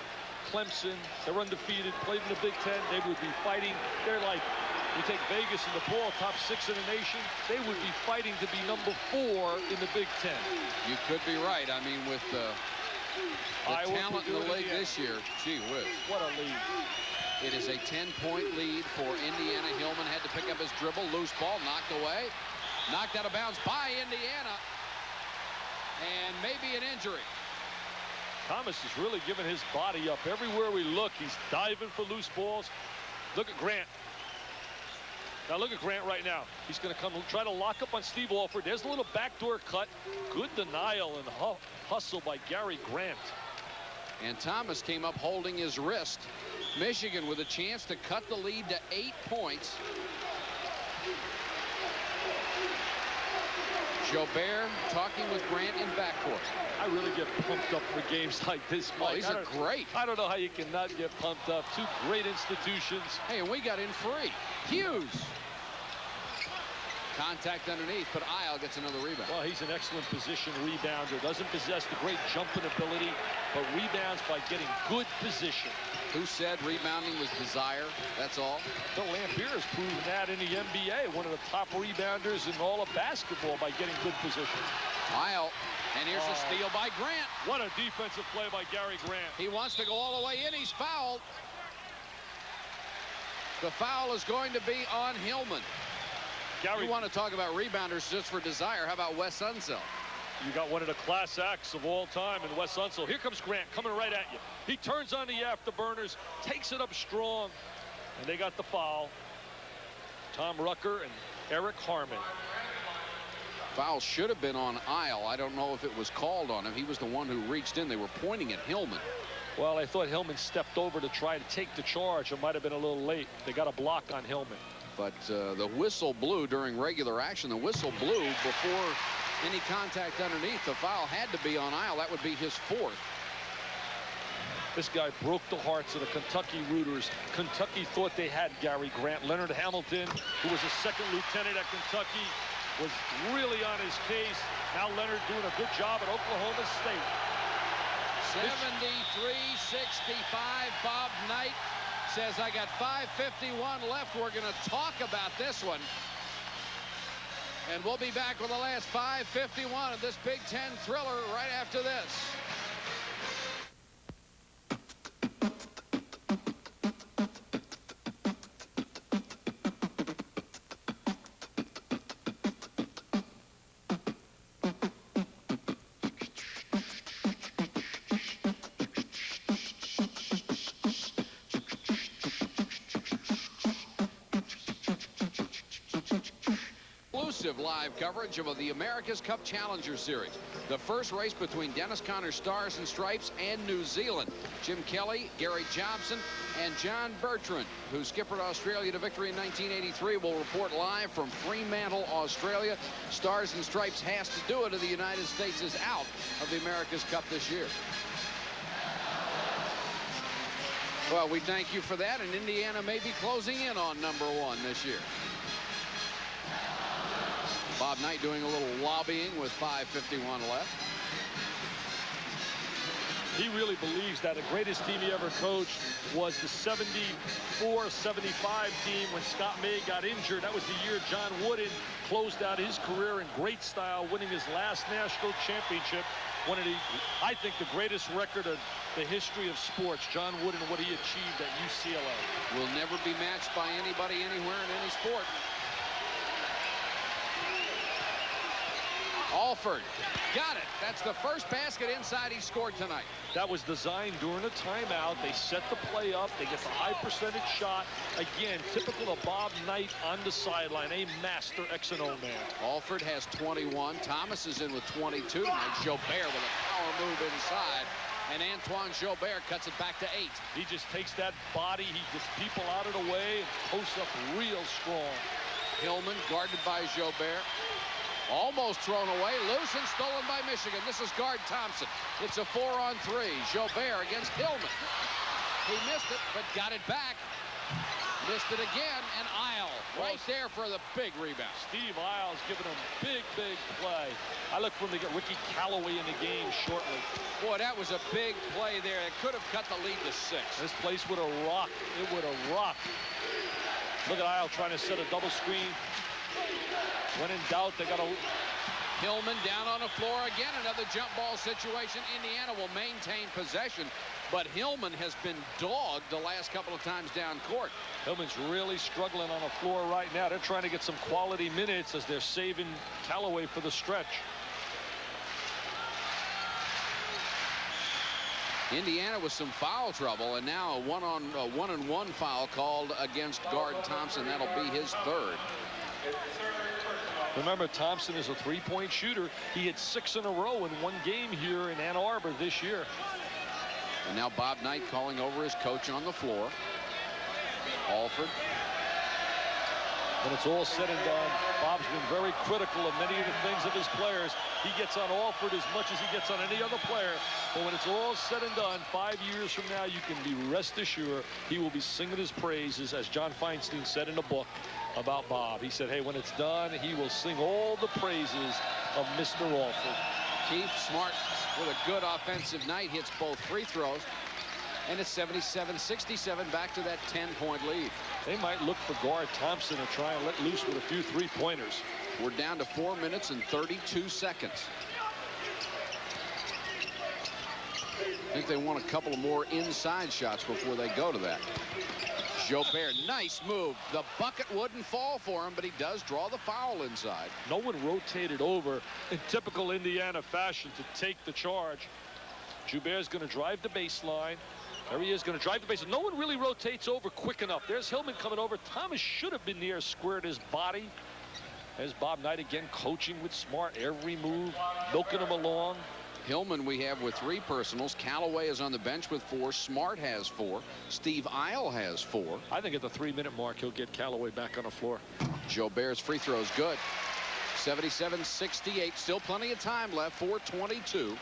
Clemson, they're undefeated, played in the Big Ten, they would be fighting. They're like, you take Vegas and DePaul, top 6 in the nation, they would be fighting to be number 4 in the Big Ten. You could be right. I mean, with the talent in the league this year, gee whiz. What a lead. It is a 10-point lead for Indiana. Hillman had to pick up his dribble. Loose ball knocked away. Knocked out of bounds by Indiana. And maybe an injury. Thomas is really giving his body up. Everywhere we look, he's diving for loose balls. Look at Grant. Now look at Grant right now. He's going to come try to lock up on Steve Alford. There's a little backdoor cut. Good denial and hustle by Gary Grant. And Thomas came up holding his wrist. Michigan with a chance to cut the lead to 8 points. Jobert talking with Grant in backcourt. I really get pumped up for games like this, Mike. Oh, these are great. I don't know how you cannot get pumped up. Two great institutions. Hey, and we got in free. Hughes. Contact underneath, but Isle gets another rebound. Well, he's an excellent position rebounder. Doesn't possess the great jumping ability, but rebounds by getting good position. Who said rebounding was desire? That's all. Bill Laimbeer has proven that in the NBA. One of the top rebounders in all of basketball by getting good position. Isle, and here's a steal by Grant. What a defensive play by Gary Grant. He wants to go all the way in. He's fouled. The foul is going to be on Hillman. You want to talk about rebounders just for desire. How about Wes Unseld? You got one of the class acts of all time in Wes Unseld. Here comes Grant coming right at you. He turns on the afterburners, takes it up strong, and they got the foul. Tom Rucker and Eric Harmon. Foul should have been on Isle. I don't know if it was called on him. He was the one who reached in. They were pointing at Hillman. Well, I thought Hillman stepped over to try to take the charge. It might have been a little late. They got a block on Hillman. But the whistle blew during regular action. The whistle blew before any contact underneath. The foul had to be on Isle. That would be his fourth. This guy broke the hearts of the Kentucky Rooters. Kentucky thought they had Gary Grant. Leonard Hamilton, who was a second lieutenant at Kentucky, was really on his case. Now Leonard doing a good job at Oklahoma State. 73-65. Bob Knight says, I got 5:51 left. We're going to talk about this one. And we'll be back with the last 5:51 of this Big Ten thriller right after this. Live coverage of the America's Cup Challenger Series. The first race between Dennis Connor's Stars and Stripes and New Zealand. Jim Kelly, Gary Jobson, and John Bertrand, who skippered Australia to victory in 1983, will report live from Fremantle, Australia. Stars and Stripes has to do it, or the United States is out of the America's Cup this year. Well, we thank you for that, and Indiana may be closing in on #1 this year. Bob Knight doing a little lobbying with 5:51 left. He really believes that the greatest team he ever coached was the 74-75 team when Scott May got injured. That was the year John Wooden closed out his career in great style, winning his last national championship. One of the, I think, the greatest record of the history of sports. John Wooden, what he achieved at UCLA. Will never be matched by anybody anywhere in any sport. Alford got it. That's the first basket inside he scored tonight. That was designed during a timeout. They set the play up. They get the high percentage shot. Again, typical of Bob Knight on the sideline, a master X&O man. Alford has 21. Thomas is in with 22. Tonight, Jobert with a power move inside. And Antoine Jobert cuts it back to 8. He just takes that body. He gets people out of the way and posts up real strong. Hillman guarded by Jobert. Almost thrown away, loose and stolen by Michigan. This is guard Thompson. It's a 4-on-3. Jobert against Hillman. He missed it, but got it back. Missed it again, and Isle right there for the big rebound. Steve Isle's giving him big play. I look for him to get Ricky Callaway in the game shortly. Boy, that was a big play there. It could have cut the lead to 6. This place would have rocked. It would have rocked. Look at Isle trying to set a double screen. When in doubt, they got a... Hillman down on the floor again. Another jump ball situation. Indiana will maintain possession, but Hillman has been dogged the last couple of times down court. Hillman's really struggling on the floor right now. They're trying to get some quality minutes as they're saving Callaway for the stretch. Indiana with some foul trouble, and now a one-on-one foul called against guard Thompson. That'll be his 3rd. Remember, Thompson is a three-point shooter. He hit 6 in a row in one game here in Ann Arbor this year. And now Bob Knight calling over his coach on the floor. Alford. When it's all said and done, Bob's been very critical of many of the things of his players. He gets on Alford as much as he gets on any other player. But when it's all said and done, 5 years from now, you can be rest assured he will be singing his praises, as John Feinstein said in a book about Bob. He said, hey, when it's done, he will sing all the praises of Mr. Alford. Keith Smart with a good offensive night, hits both free throws. And it's 77-67, back to that 10-point lead. They might look for guard Thompson and try and let loose with a few three-pointers. We're down to 4 minutes and 32 seconds. I think they want a couple of more inside shots before they go to that. Jobert, nice move. The bucket wouldn't fall for him, but he does draw the foul inside. No one rotated over in typical Indiana fashion to take the charge. Joubert's going to drive the baseline. There he is, going to drive the baseline. No one really rotates over quick enough. There's Hillman coming over. Thomas should have been near, squared his body. There's Bob Knight again, coaching with Smart every move, milking him along. Hillman we have with 3 personals. Callaway is on the bench with 4. Smart has 4. Steve Isle has 4. I think at the 3-minute mark, he'll get Callaway back on the floor. Jobert's free throw is good. 77-68. Still plenty of time left. 4:22.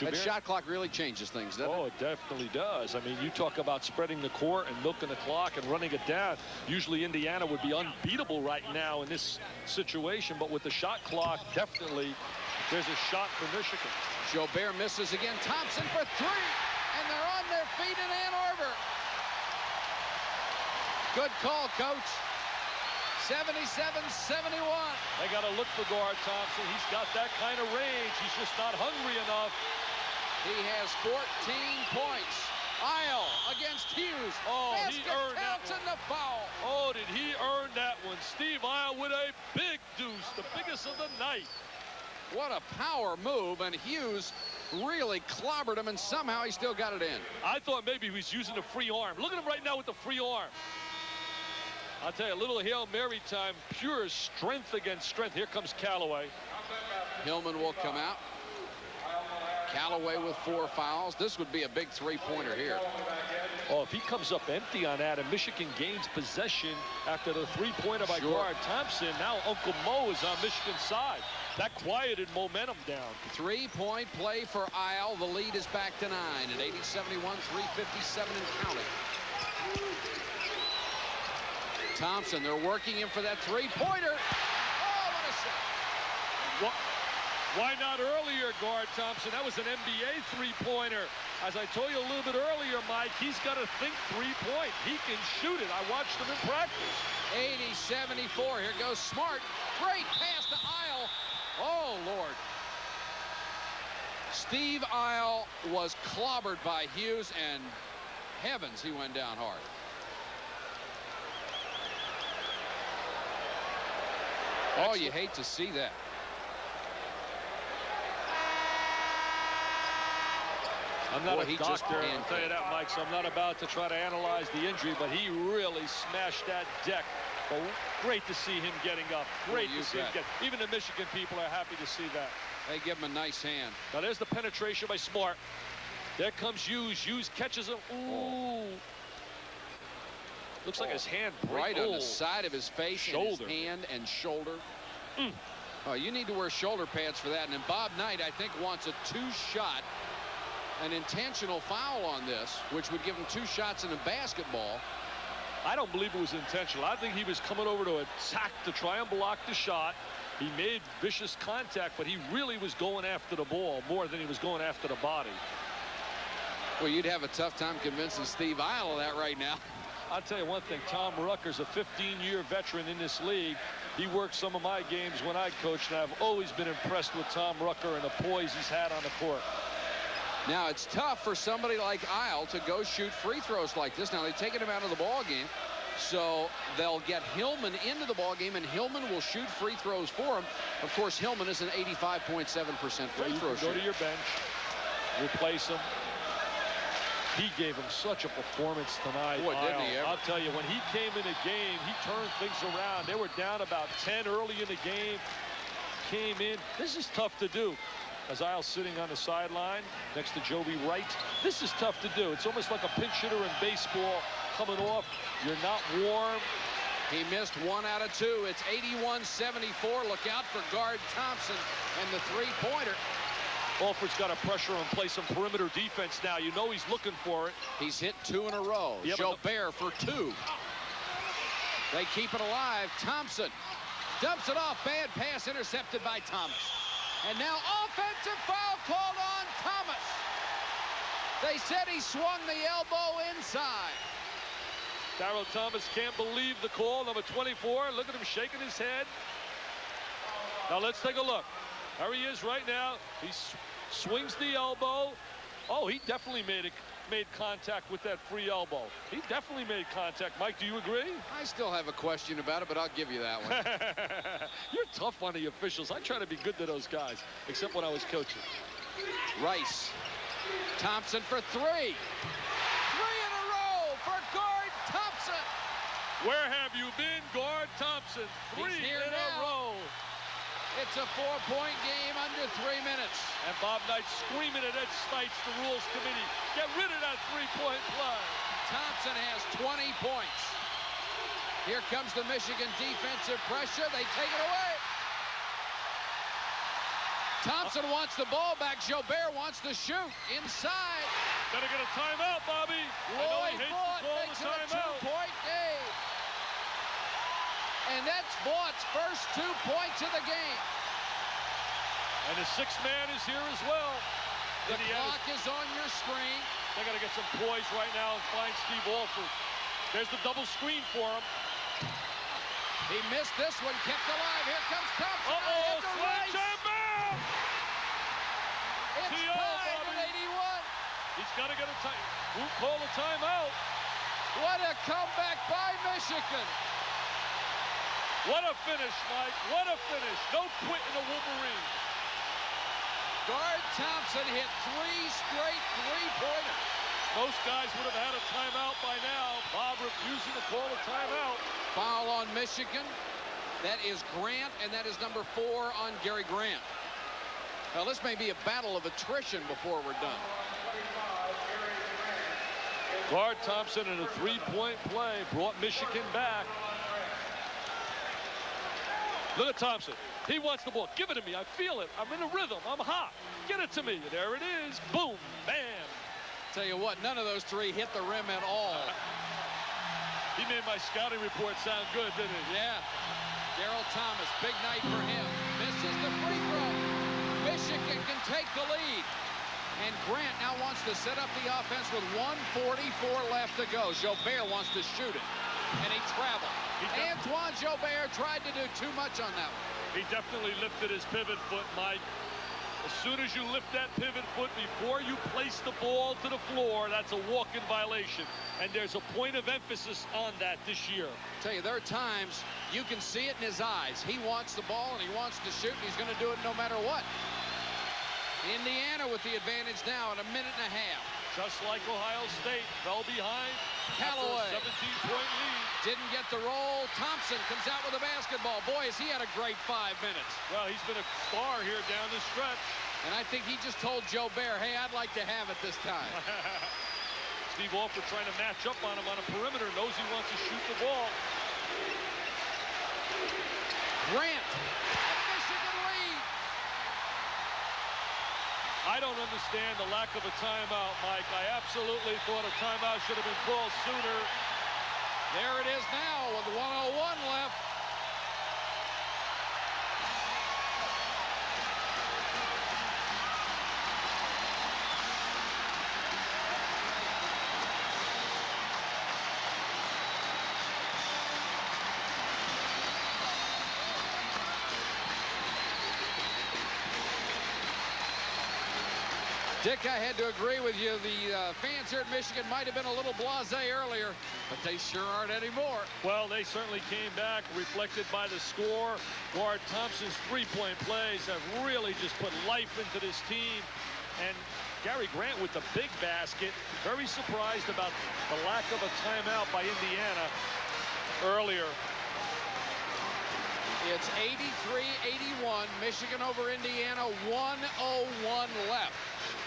That shot clock really changes things, doesn't it? Oh, it definitely does. I mean, you talk about spreading the court and milking the clock and running it down. Usually Indiana would be unbeatable right now in this situation, but with the shot clock, definitely there's a shot for Michigan. Jobert misses again. Thompson for 3, and they're on their feet in Ann Arbor. Good call, coach. 77-71. They got to look for guard Thompson. He's got that kind of range. He's just not hungry enough. He has 14 points. Isle against Hughes. Oh, he earned that one. The foul. Oh, did he earn that one? Steve Isle with a big deuce, the biggest of the night. What a power move, and Hughes really clobbered him, and somehow he still got it in. I thought maybe he was using a free arm. Look at him right now with the free arm. I'll tell you, a little Hail Mary time, pure strength against strength. Here comes Callaway. Hillman will come out. Callaway with 4 fouls. This would be a big 3-pointer here. Oh, if he comes up empty on that and Michigan gains possession after the 3-pointer by guard Thompson, now Uncle Mo is on Michigan's side. That quieted momentum down. 3-point play for Isle. The lead is back to 9 at 80-71, 3:57 and counting. Thompson, they're working him for that 3-pointer. Oh, what a shot. Why not earlier, guard Thompson? That was an NBA 3-pointer. As I told you a little bit earlier, Mike, he's got to think 3-point. He can shoot it. I watched him in practice. 80-74. Here goes Smart. Great pass to Isle. Oh, Lord. Steve Isle was clobbered by Hughes, and heavens, he went down hard. Oh, you hate to see that. I'm not a doctor, I'll tell you that, Mike, so I'm not about to try to analyze the injury, but he really smashed that deck. But great to see him getting up. Great to see him get. Even the Michigan people are happy to see that. They give him a nice hand. Now there's the penetration by Smart. There comes Hughes. Hughes catches him. Ooh. Looks like his hand right on the side of his face, shoulder. And his hand and shoulder. Oh, you need to wear shoulder pads for that. And then Bob Knight, I think, wants a 2-shot, an intentional foul on this, which would give him 2 shots in a basketball. I don't believe it was intentional. I think he was coming over to attack to try and block the shot. He made vicious contact, but he really was going after the ball more than he was going after the body. Well, you'd have a tough time convincing Steve Isle of that right now. I'll tell you one thing, Tom Rucker's a 15-year veteran in this league. He worked some of my games when I coached, and I've always been impressed with Tom Rucker and the poise he's had on the court. Now, it's tough for somebody like Isle to go shoot free throws like this. Now, they've taken him out of the ball game, so they'll get Hillman into the ball game, and Hillman will shoot free throws for him. Of course, Hillman is an 85.7% free throw shooter. Go to your bench, replace him. He gave him such a performance tonight. Boy, didn't he ever. I'll tell you, when he came in the game, he turned things around. They were down about 10 early in the game. Came in. This is tough to do. As Isle sitting on the sideline next to Joby Wright. This is tough to do. It's almost like a pinch hitter in baseball coming off. You're not warm. He missed 1 out of 2. It's 81-74. Look out for guard Thompson and the three-pointer. Alford's got to pressure and play some perimeter defense now. You know he's looking for it. He's hit 2 in a row. Yeah, Jobert for 2. They keep it alive. Thompson dumps it off. Bad pass intercepted by Thomas. And now offensive foul called on Thomas. They said he swung the elbow inside. Darryl Thomas can't believe the call. Number 24. Look at him shaking his head. Now let's take a look. There he is right now. He swings the elbow. Oh, he definitely made contact with that free elbow. He definitely made contact. Mike, do you agree? I still have a question about it, but I'll give you that one. You're tough on the officials. I try to be good to those guys, except when I was coaching. Rice. Thompson for 3. 3 in a row for guard Thompson. Where have you been, guard Thompson? 3 in a row. It's a 4-point game under 3 minutes. And Bob Knight screaming at Ed Stites, the rules committee. Get rid of that 3-point play. Thompson has 20 points. Here comes the Michigan defensive pressure. They take it away. Thompson wants the ball back. Jobert wants to shoot inside. Gotta get a timeout, Bobby. Lloyd Vaught makes it a 2-point game. And that's Vaught's first 2 points of the game. And the 6th man is here as well. The clock is on your screen. They got to get some poise right now and find Steve Alford. There's the double screen for him. He missed this one, kept alive. Here comes Thompson. Uh-oh, sledgehammer! It's tied at 81. He's got to get a time. Who called a timeout? What a comeback by Michigan. What a finish, Mike. What a finish. No quit in the Wolverines. Guard Thompson hit 3 straight three-pointers. Most guys would have had a timeout by now. Bob refusing to call a timeout. Foul on Michigan. That is Grant, and that is number 4 on Gary Grant. Now, this may be a battle of attrition before we're done. Guard Thompson in a 3-point play brought Michigan back. Look at Thompson. He wants the ball. Give it to me. I feel it. I'm in a rhythm. I'm hot. Get it to me. There it is. Boom. Bam. Tell you what, none of those 3 hit the rim at all. He made my scouting report sound good, didn't he? Yeah. Darryl Thomas, big night for him. Misses the free throw. Michigan can take the lead. And Grant now wants to set up the offense with 1:44 left to go. Jobert wants to shoot it. And he traveled. Antoine Jobert tried to do too much on that one. He definitely lifted his pivot foot, Mike. As soon as you lift that pivot foot before you place the ball to the floor, that's a walk-in violation. And there's a point of emphasis on that this year. Tell you, there are times you can see it in his eyes. He wants the ball and he wants to shoot, and he's going to do it no matter what. Indiana with the advantage now at 1.5 minutes. Just like Ohio State, fell behind. Callaway. 17-point lead. Didn't get the roll. Thompson comes out with a basketball. Boy, has he had a great 5 minutes. Well, he's been a star here down the stretch. And I think he just told Jobert, hey, I'd like to have it this time. Steve Alford trying to match up on him on a perimeter. Knows he wants to shoot the ball. Grant. Michigan lead. I don't understand the lack of a timeout, Mike. I absolutely thought a timeout should have been called sooner. There it is now with 1:01 left. Dick, I had to agree with you. The fans here at Michigan might have been a little blasé earlier, but they sure aren't anymore. Well, they certainly came back, reflected by the score. Guard Thompson's three-point plays have really just put life into this team. And Gary Grant with the big basket. Very surprised about the lack of a timeout by Indiana earlier. It's 83-81. Michigan over Indiana. 1:01 left.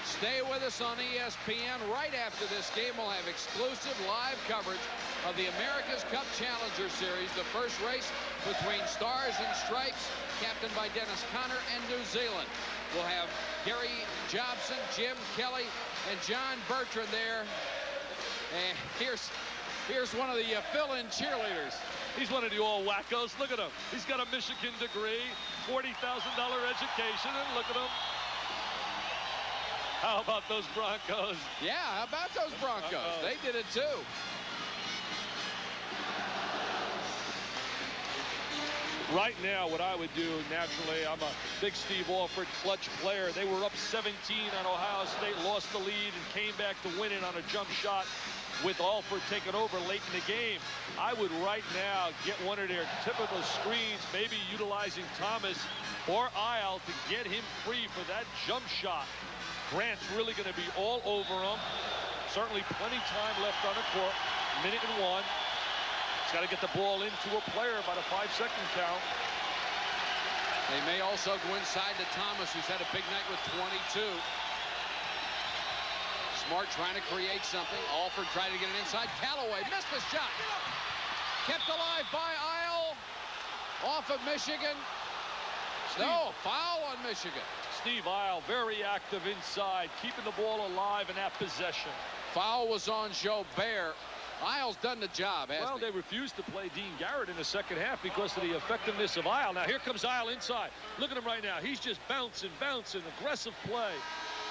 Stay with us on ESPN. Right after this game, we'll have exclusive live coverage of the America's Cup Challenger Series. The first race between Stars and Stripes, captained by Dennis Conner, and New Zealand. We'll have Gary Jobson, Jim Kelly, and John Bertrand there. And here's one of the fill-in cheerleaders. He's one of the all wackos. Look at him. He's got a Michigan degree, $40,000 education, and look at him. How about those Broncos? Yeah, how about those Broncos? They did it too. Right now, what I would do, naturally, I'm a big Steve Alford clutch player. They were up 17 on Ohio State, lost the lead, and came back to win it on a jump shot with Alford taking over late in the game. I would right now get one of their typical screens, maybe utilizing Thomas or Isle to get him free for that jump shot. Grant's really going to be all over him. Certainly plenty time left on the court. Minute and one. He's got to get the ball into a player about a 5-second count. They may also go inside to Thomas, who's had a big night with 22. Smart trying to create something. Alford tried to get it inside. Callaway missed the shot. Kept alive by Isle. Off of Michigan. No, foul on Michigan. Steve Isle very active inside, keeping the ball alive in that possession. Foul was on Jobert. Isle's done the job, hasn't he? They refused to play Dean Garrett in the second half because of the effectiveness of Isle. Now here comes Isle inside. Look at him right now. He's just bouncing, aggressive play.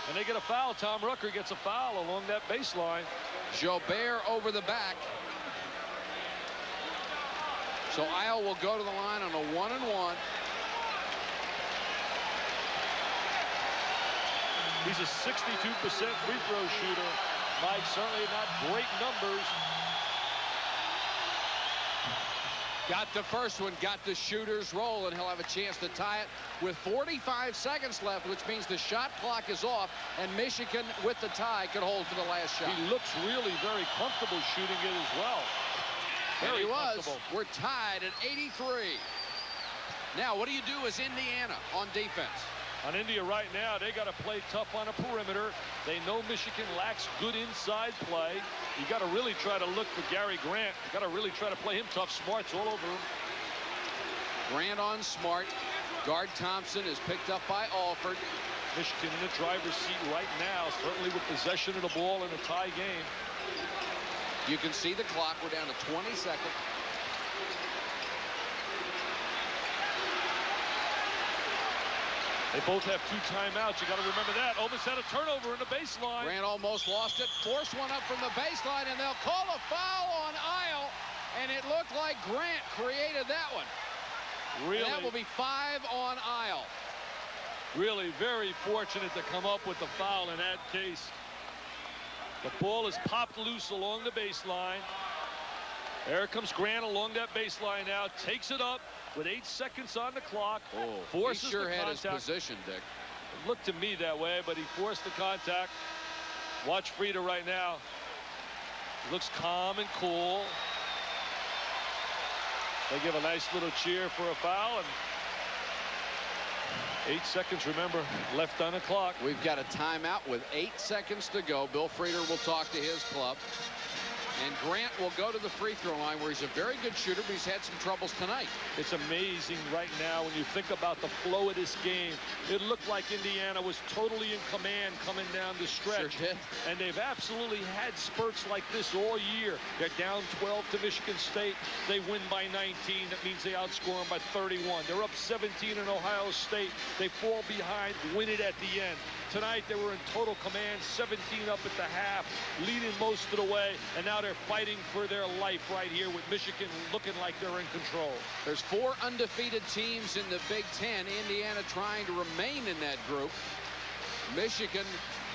And they get a foul. Tom Rucker gets a foul along that baseline. Jobert over the back. So Isle will go to the line on a 1-and-1. He's a 62% free throw shooter. Mike, certainly not great numbers. Got the first one, got the shooter's roll, and he'll have a chance to tie it with 45 seconds left, which means the shot clock is off, and Michigan, with the tie, could hold for the last shot. He looks really very comfortable shooting it as well. Very comfortable. We're tied at 83. Now, what do you do as Indiana on defense? On India right now, they got to play tough on a perimeter. They know Michigan lacks good inside play. You got to really try to look for Gary Grant. You got to really try to play him tough. Smart's all over him. Grant on Smart. Guard Thompson is picked up by Alford. Michigan in the driver's seat right now, certainly with possession of the ball in a tie game. You can see the clock. We're down to 20 seconds. They both have 2 timeouts. You got to remember that. Almost had a turnover in the baseline. Grant almost lost it. Forced one up from the baseline, and they'll call a foul on Isle. And it looked like Grant created that one. Really? And that will be 5 on Isle. Really very fortunate to come up with the foul in that case. The ball is popped loose along the baseline. There comes Grant along that baseline now. Takes it up with 8 seconds on the clock. Forces he sure the had contact. his position, Dick. It looked to me that way, but he forced the contact. Watch Frieda right now. He looks calm and cool. They give a nice little cheer for a foul. And 8 seconds, remember, left on the clock. We've got a timeout with 8 seconds to go. Bill Frieder will talk to his club. And Grant will go to the free throw line, where he's a very good shooter, but he's had some troubles tonight. It's amazing right now when you think about the flow of this game. It looked like Indiana was totally in command coming down the stretch. Sure did. And they've absolutely had spurts like this all year. They're down 12 to Michigan State. They win by 19. That means they outscore them by 31. They're up 17 in Ohio State. They fall behind, win it at the end. Tonight they were in total command, 17 up at the half, leading most of the way, and now they're fighting for their life right here with Michigan looking like they're in control. There's 4 undefeated teams in the Big Ten. Indiana trying to remain in that group. Michigan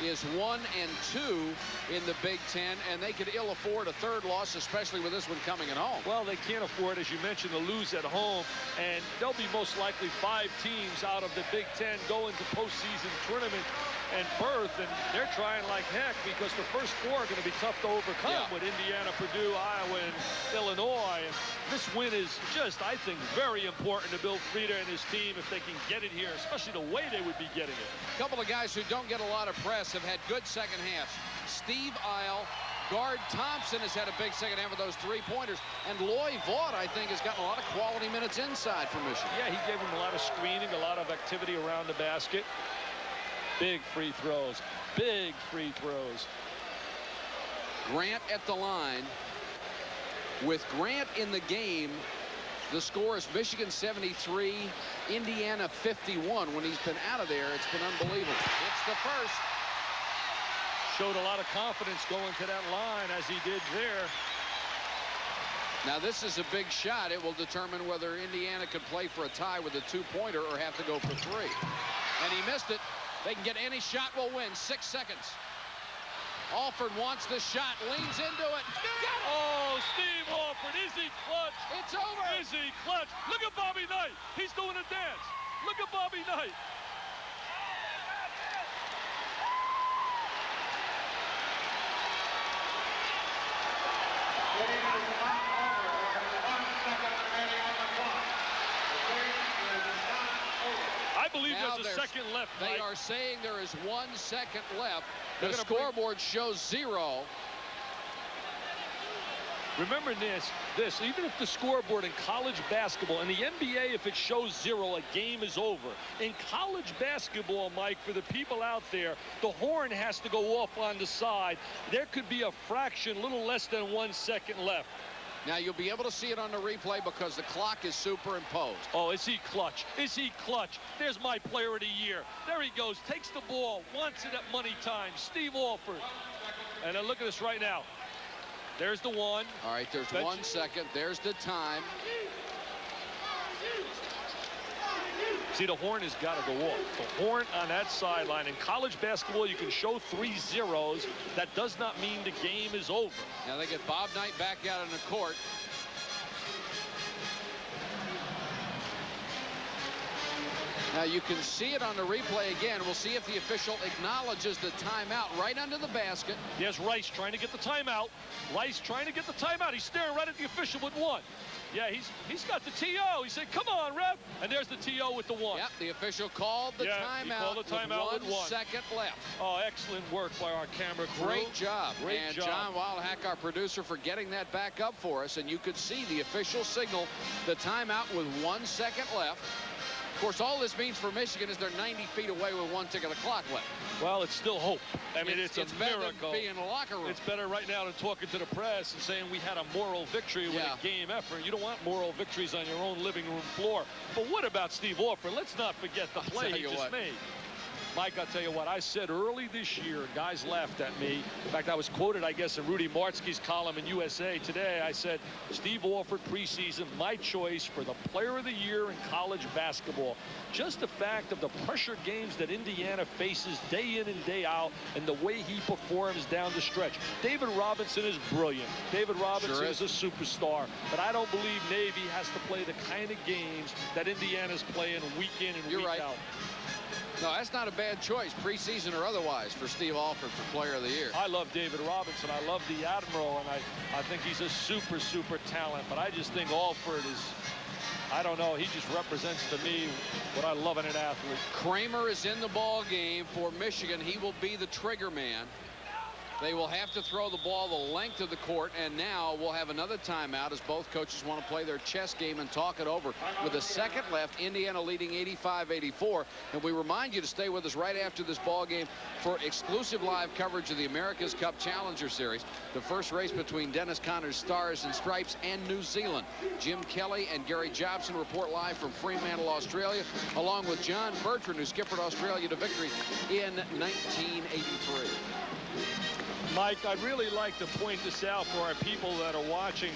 is 1 and 2 in the Big Ten, and they could ill afford a 3rd loss, especially with this one coming at home. Well, they can't afford, as you mentioned, to lose at home, and they'll be most likely 5 teams out of the Big Ten going to postseason tournament and berth, and they're trying like heck because the first 4 are going to be tough to overcome with Indiana, Purdue, Iowa, and Illinois. And this win is just, I think, very important to Bill Frieda and his team if they can get it here, especially the way they would be getting it. A couple of guys who don't get a lot of press have had good second halves. Steve Isle Guard Thompson has had a big second half of those three-pointers. And Loy Vaught, I think, has gotten a lot of quality minutes inside for Michigan. Yeah, he gave him a lot of screening, a lot of activity around the basket. Big free throws. Big free throws. Grant at the line. With Grant in the game, the score is Michigan 73, Indiana 51. When he's been out of there, it's been unbelievable. It's the first. Showed a lot of confidence going to that line as he did there. Now this is a big shot. It will determine whether Indiana can play for a tie with a two-pointer or have to go for three. And he missed it. They can get any shot, will win. 6 seconds. Alford wants the shot, leans into it. Oh, Steve Alford, is he clutch? It's over. Is he clutch? Look at Bobby Knight. He's doing a dance. Look at Bobby Knight. I believe Now there's a second left. They Mike. are saying there is 1 second left. They're The gonna scoreboard shows 0. Remember this, even if the scoreboard in college basketball, in the NBA, if it shows 0, a game is over. In college basketball, Mike, for the people out there, the horn has to go off on the side. There could be a fraction, little less than 1 second left. Now you'll be able to see it on the replay because the clock is superimposed. Oh, is he clutch? Is he clutch? There's my player of the year. There he goes, takes the ball, wants it at money time. Steve Alford. And then look at this right now. There's the one. All right, there's 1 second. There's the time. See, the horn has got to go off. The horn on that sideline. In college basketball, you can show 3 zeros. That does not mean the game is over. Now they get Bob Knight back out on the court. Now you can see it on the replay again. We'll see if the official acknowledges the timeout right under the basket. Here's Rice trying to get the timeout. Rice trying to get the timeout. He's staring right at the official with 1. Yeah, he's got the TO. He said, come on, ref. And there's the TO with the 1. Yep, the official called the timeout. He called the timeout with with 1 second left. Oh, excellent work by our camera crew. Great job. Great and job. John Wildhack, our producer, for getting that back up for us. And you could see the official signal the timeout with 1 second left. Of course, all this means for Michigan is they're 90 feet away with 1 tick of the clock left. Well, it's still hope. I mean, it's a better miracle. than being in the locker room. It's better right now than talking to the press and saying we had a moral victory with a game effort. You don't want moral victories on your own living room floor. But what about Steve Alford? Let's not forget the play he just made. Mike, I'll tell you what, I said early this year, guys laughed at me. In fact, I was quoted, I guess, in Rudy Martzke's column in USA Today. I said, Steve Alford preseason, my choice for the player of the year in college basketball. Just the fact of the pressure games that Indiana faces day in and day out and the way he performs down the stretch. David Robinson is brilliant. David Robinson is a superstar. But I don't believe Navy has to play the kind of games that Indiana's playing week in and week out. No, that's not a bad choice, preseason or otherwise, for Steve Alford for player of the year. I love David Robinson. I love the Admiral, and I think he's a super talent. But I just think Alford is, I don't know, he just represents to me what I love in an athlete. Kramer is in the ball game for Michigan. He will be the trigger man. They will have to throw the ball the length of the court, and now we'll have another timeout as both coaches want to play their chess game and talk it over. With a second left, Indiana leading 85-84. And we remind you to stay with us right after this ball game for exclusive live coverage of the America's Cup Challenger Series, the first race between Dennis Connor's Stars and Stripes and New Zealand. Jim Kelly and Gary Jobson report live from Fremantle, Australia, along with John Bertrand, who skippered Australia to victory in 1983. Mike, I'd really like to point this out for our people that are watching.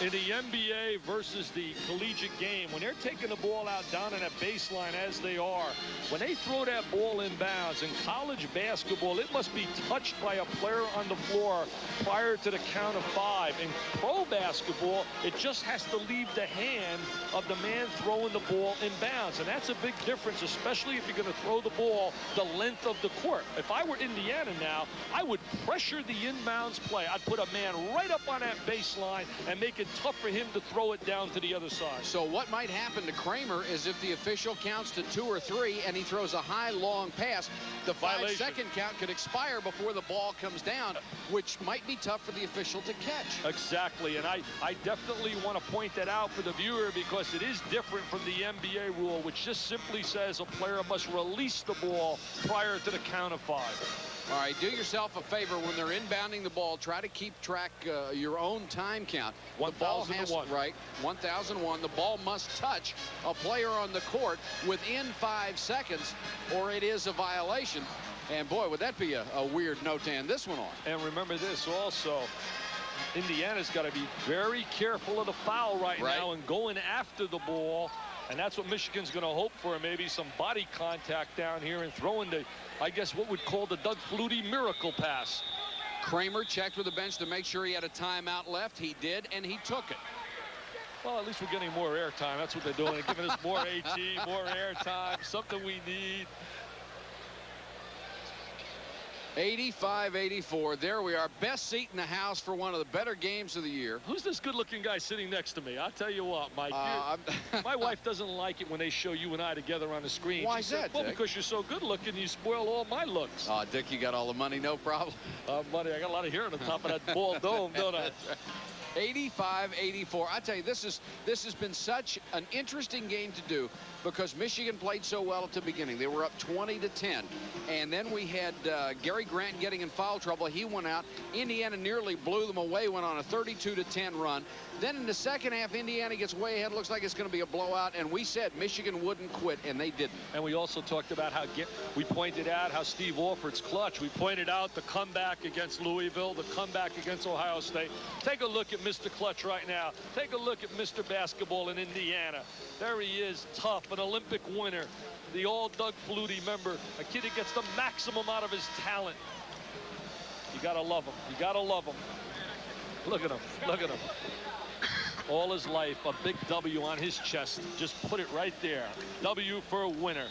In the NBA versus the collegiate game, when they're taking the ball out down in a baseline as they are, when they throw that ball in bounds, in college basketball, it must be touched by a player on the floor prior to the count of 5. In pro basketball, it just has to leave the hand of the man throwing the ball in bounds. And that's a big difference, especially if you're going to throw the ball the length of the court. If I were Indiana now, I would pressure the inbounds play. I'd put a man right up on that baseline and make it tough for him to throw it down to the other side. So what might happen to Kramer is if the official counts to 2 or 3 and he throws a high, long pass, the 5-second count could expire before the ball comes down, which might be tough for the official to catch. Exactly, and I definitely want to point that out for the viewer because it is different from the NBA rule, which just simply says a player must release the ball prior to the count of 5. All right, do yourself a favor when they're inbounding the ball. Try to keep track your own time count. 1,001. Right, 1,001. The ball must touch a player on the court within 5 seconds, or it is a violation. And boy, would that be a weird note to end this one on. And remember this also. Indiana's got to be very careful of the foul right now and going after the ball. And that's what Michigan's going to hope for, maybe some body contact down here and throwing the, I guess, what we'd call the Doug Flutie miracle pass. Kramer checked with the bench to make sure he had a timeout left. He did, and he took it. Well, at least we're getting more airtime. That's what they're doing. They're giving us more AT, more airtime, something we need. 85-84. There we are. Best seat in the house for one of the better games of the year. Who's this good-looking guy sitting next to me? I'll tell you what, Mike. My wife doesn't like it when they show you and I together on the screen. Why is that, well, Dick? because you're so good-looking, you spoil all my looks. Oh, Dick, you got all the money, no problem. Money, I got a lot of hair on the top of that bald dome, don't I? 85-84. I tell you, this has been such an interesting game to do because Michigan played so well at the beginning. They were up 20-10, and then we had Gary Grant getting in foul trouble. He went out. Indiana nearly blew them away, went on a 32-10 run. Then in the second half, Indiana gets way ahead. Looks like it's going to be a blowout, and we said Michigan wouldn't quit, and they didn't. And we also talked about how we pointed out how Steve Alford's clutch. We pointed out the comeback against Louisville, the comeback against Ohio State. Take a look at Mr. Clutch right now. Take a look at Mr. Basketball in Indiana. There he is, tough, an Olympic winner, the all-Doug Flutie member, a kid that gets the maximum out of his talent. You got to love him. You got to love him. Look at him. Look at him. All his life, a big W on his chest. Just put it right there. W for a winner.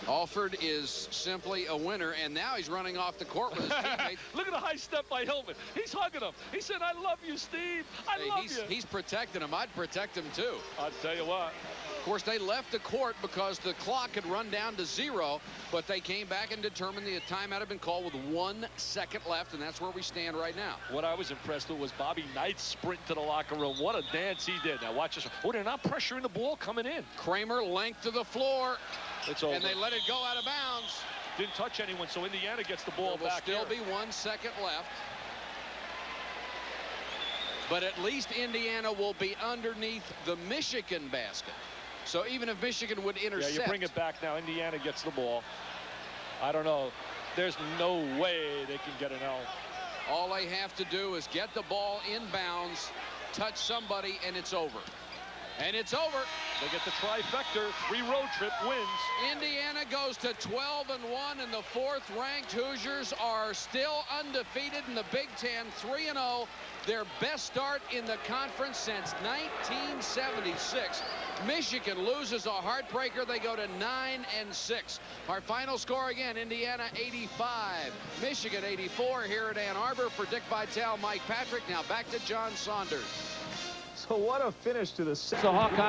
Alford is simply a winner, and now he's running off the court with his teammate. Look at the high step by Hillman. He's hugging him. He said, I love you, Steve. I love you. He's protecting him. I'd protect him, too. I'll tell you what. Of course, they left the court because the clock had run down to 0, but they came back and determined the timeout had been called with 1 second left, and that's where we stand right now. What I was impressed with was Bobby Knight's sprint to the locker room. What a dance he did. Now watch this. Oh, they're not pressuring the ball coming in. Kramer length to the floor. It's over. And they let it go out of bounds. Didn't touch anyone, so Indiana gets the ball back. There will still be 1 second left. But at least Indiana will be underneath the Michigan basket. So even if Michigan would intercept. Yeah, you bring it back now. Indiana gets the ball. I don't know. There's no way they can get an L. All they have to do is get the ball inbounds, touch somebody, and it's over. And it's over. They get the trifecta. 3 road trip wins. Indiana goes to 12-1, and the 4th-ranked Hoosiers are still undefeated in the Big Ten, 3-0. Their best start in the conference since 1976. Michigan loses a heartbreaker. They go to 9-6. Our final score again, Indiana 85, Michigan 84 here at Ann Arbor. For Dick Vitale, Mike Patrick. Now back to John Saunders. So what a finish to the second. So Hawkeye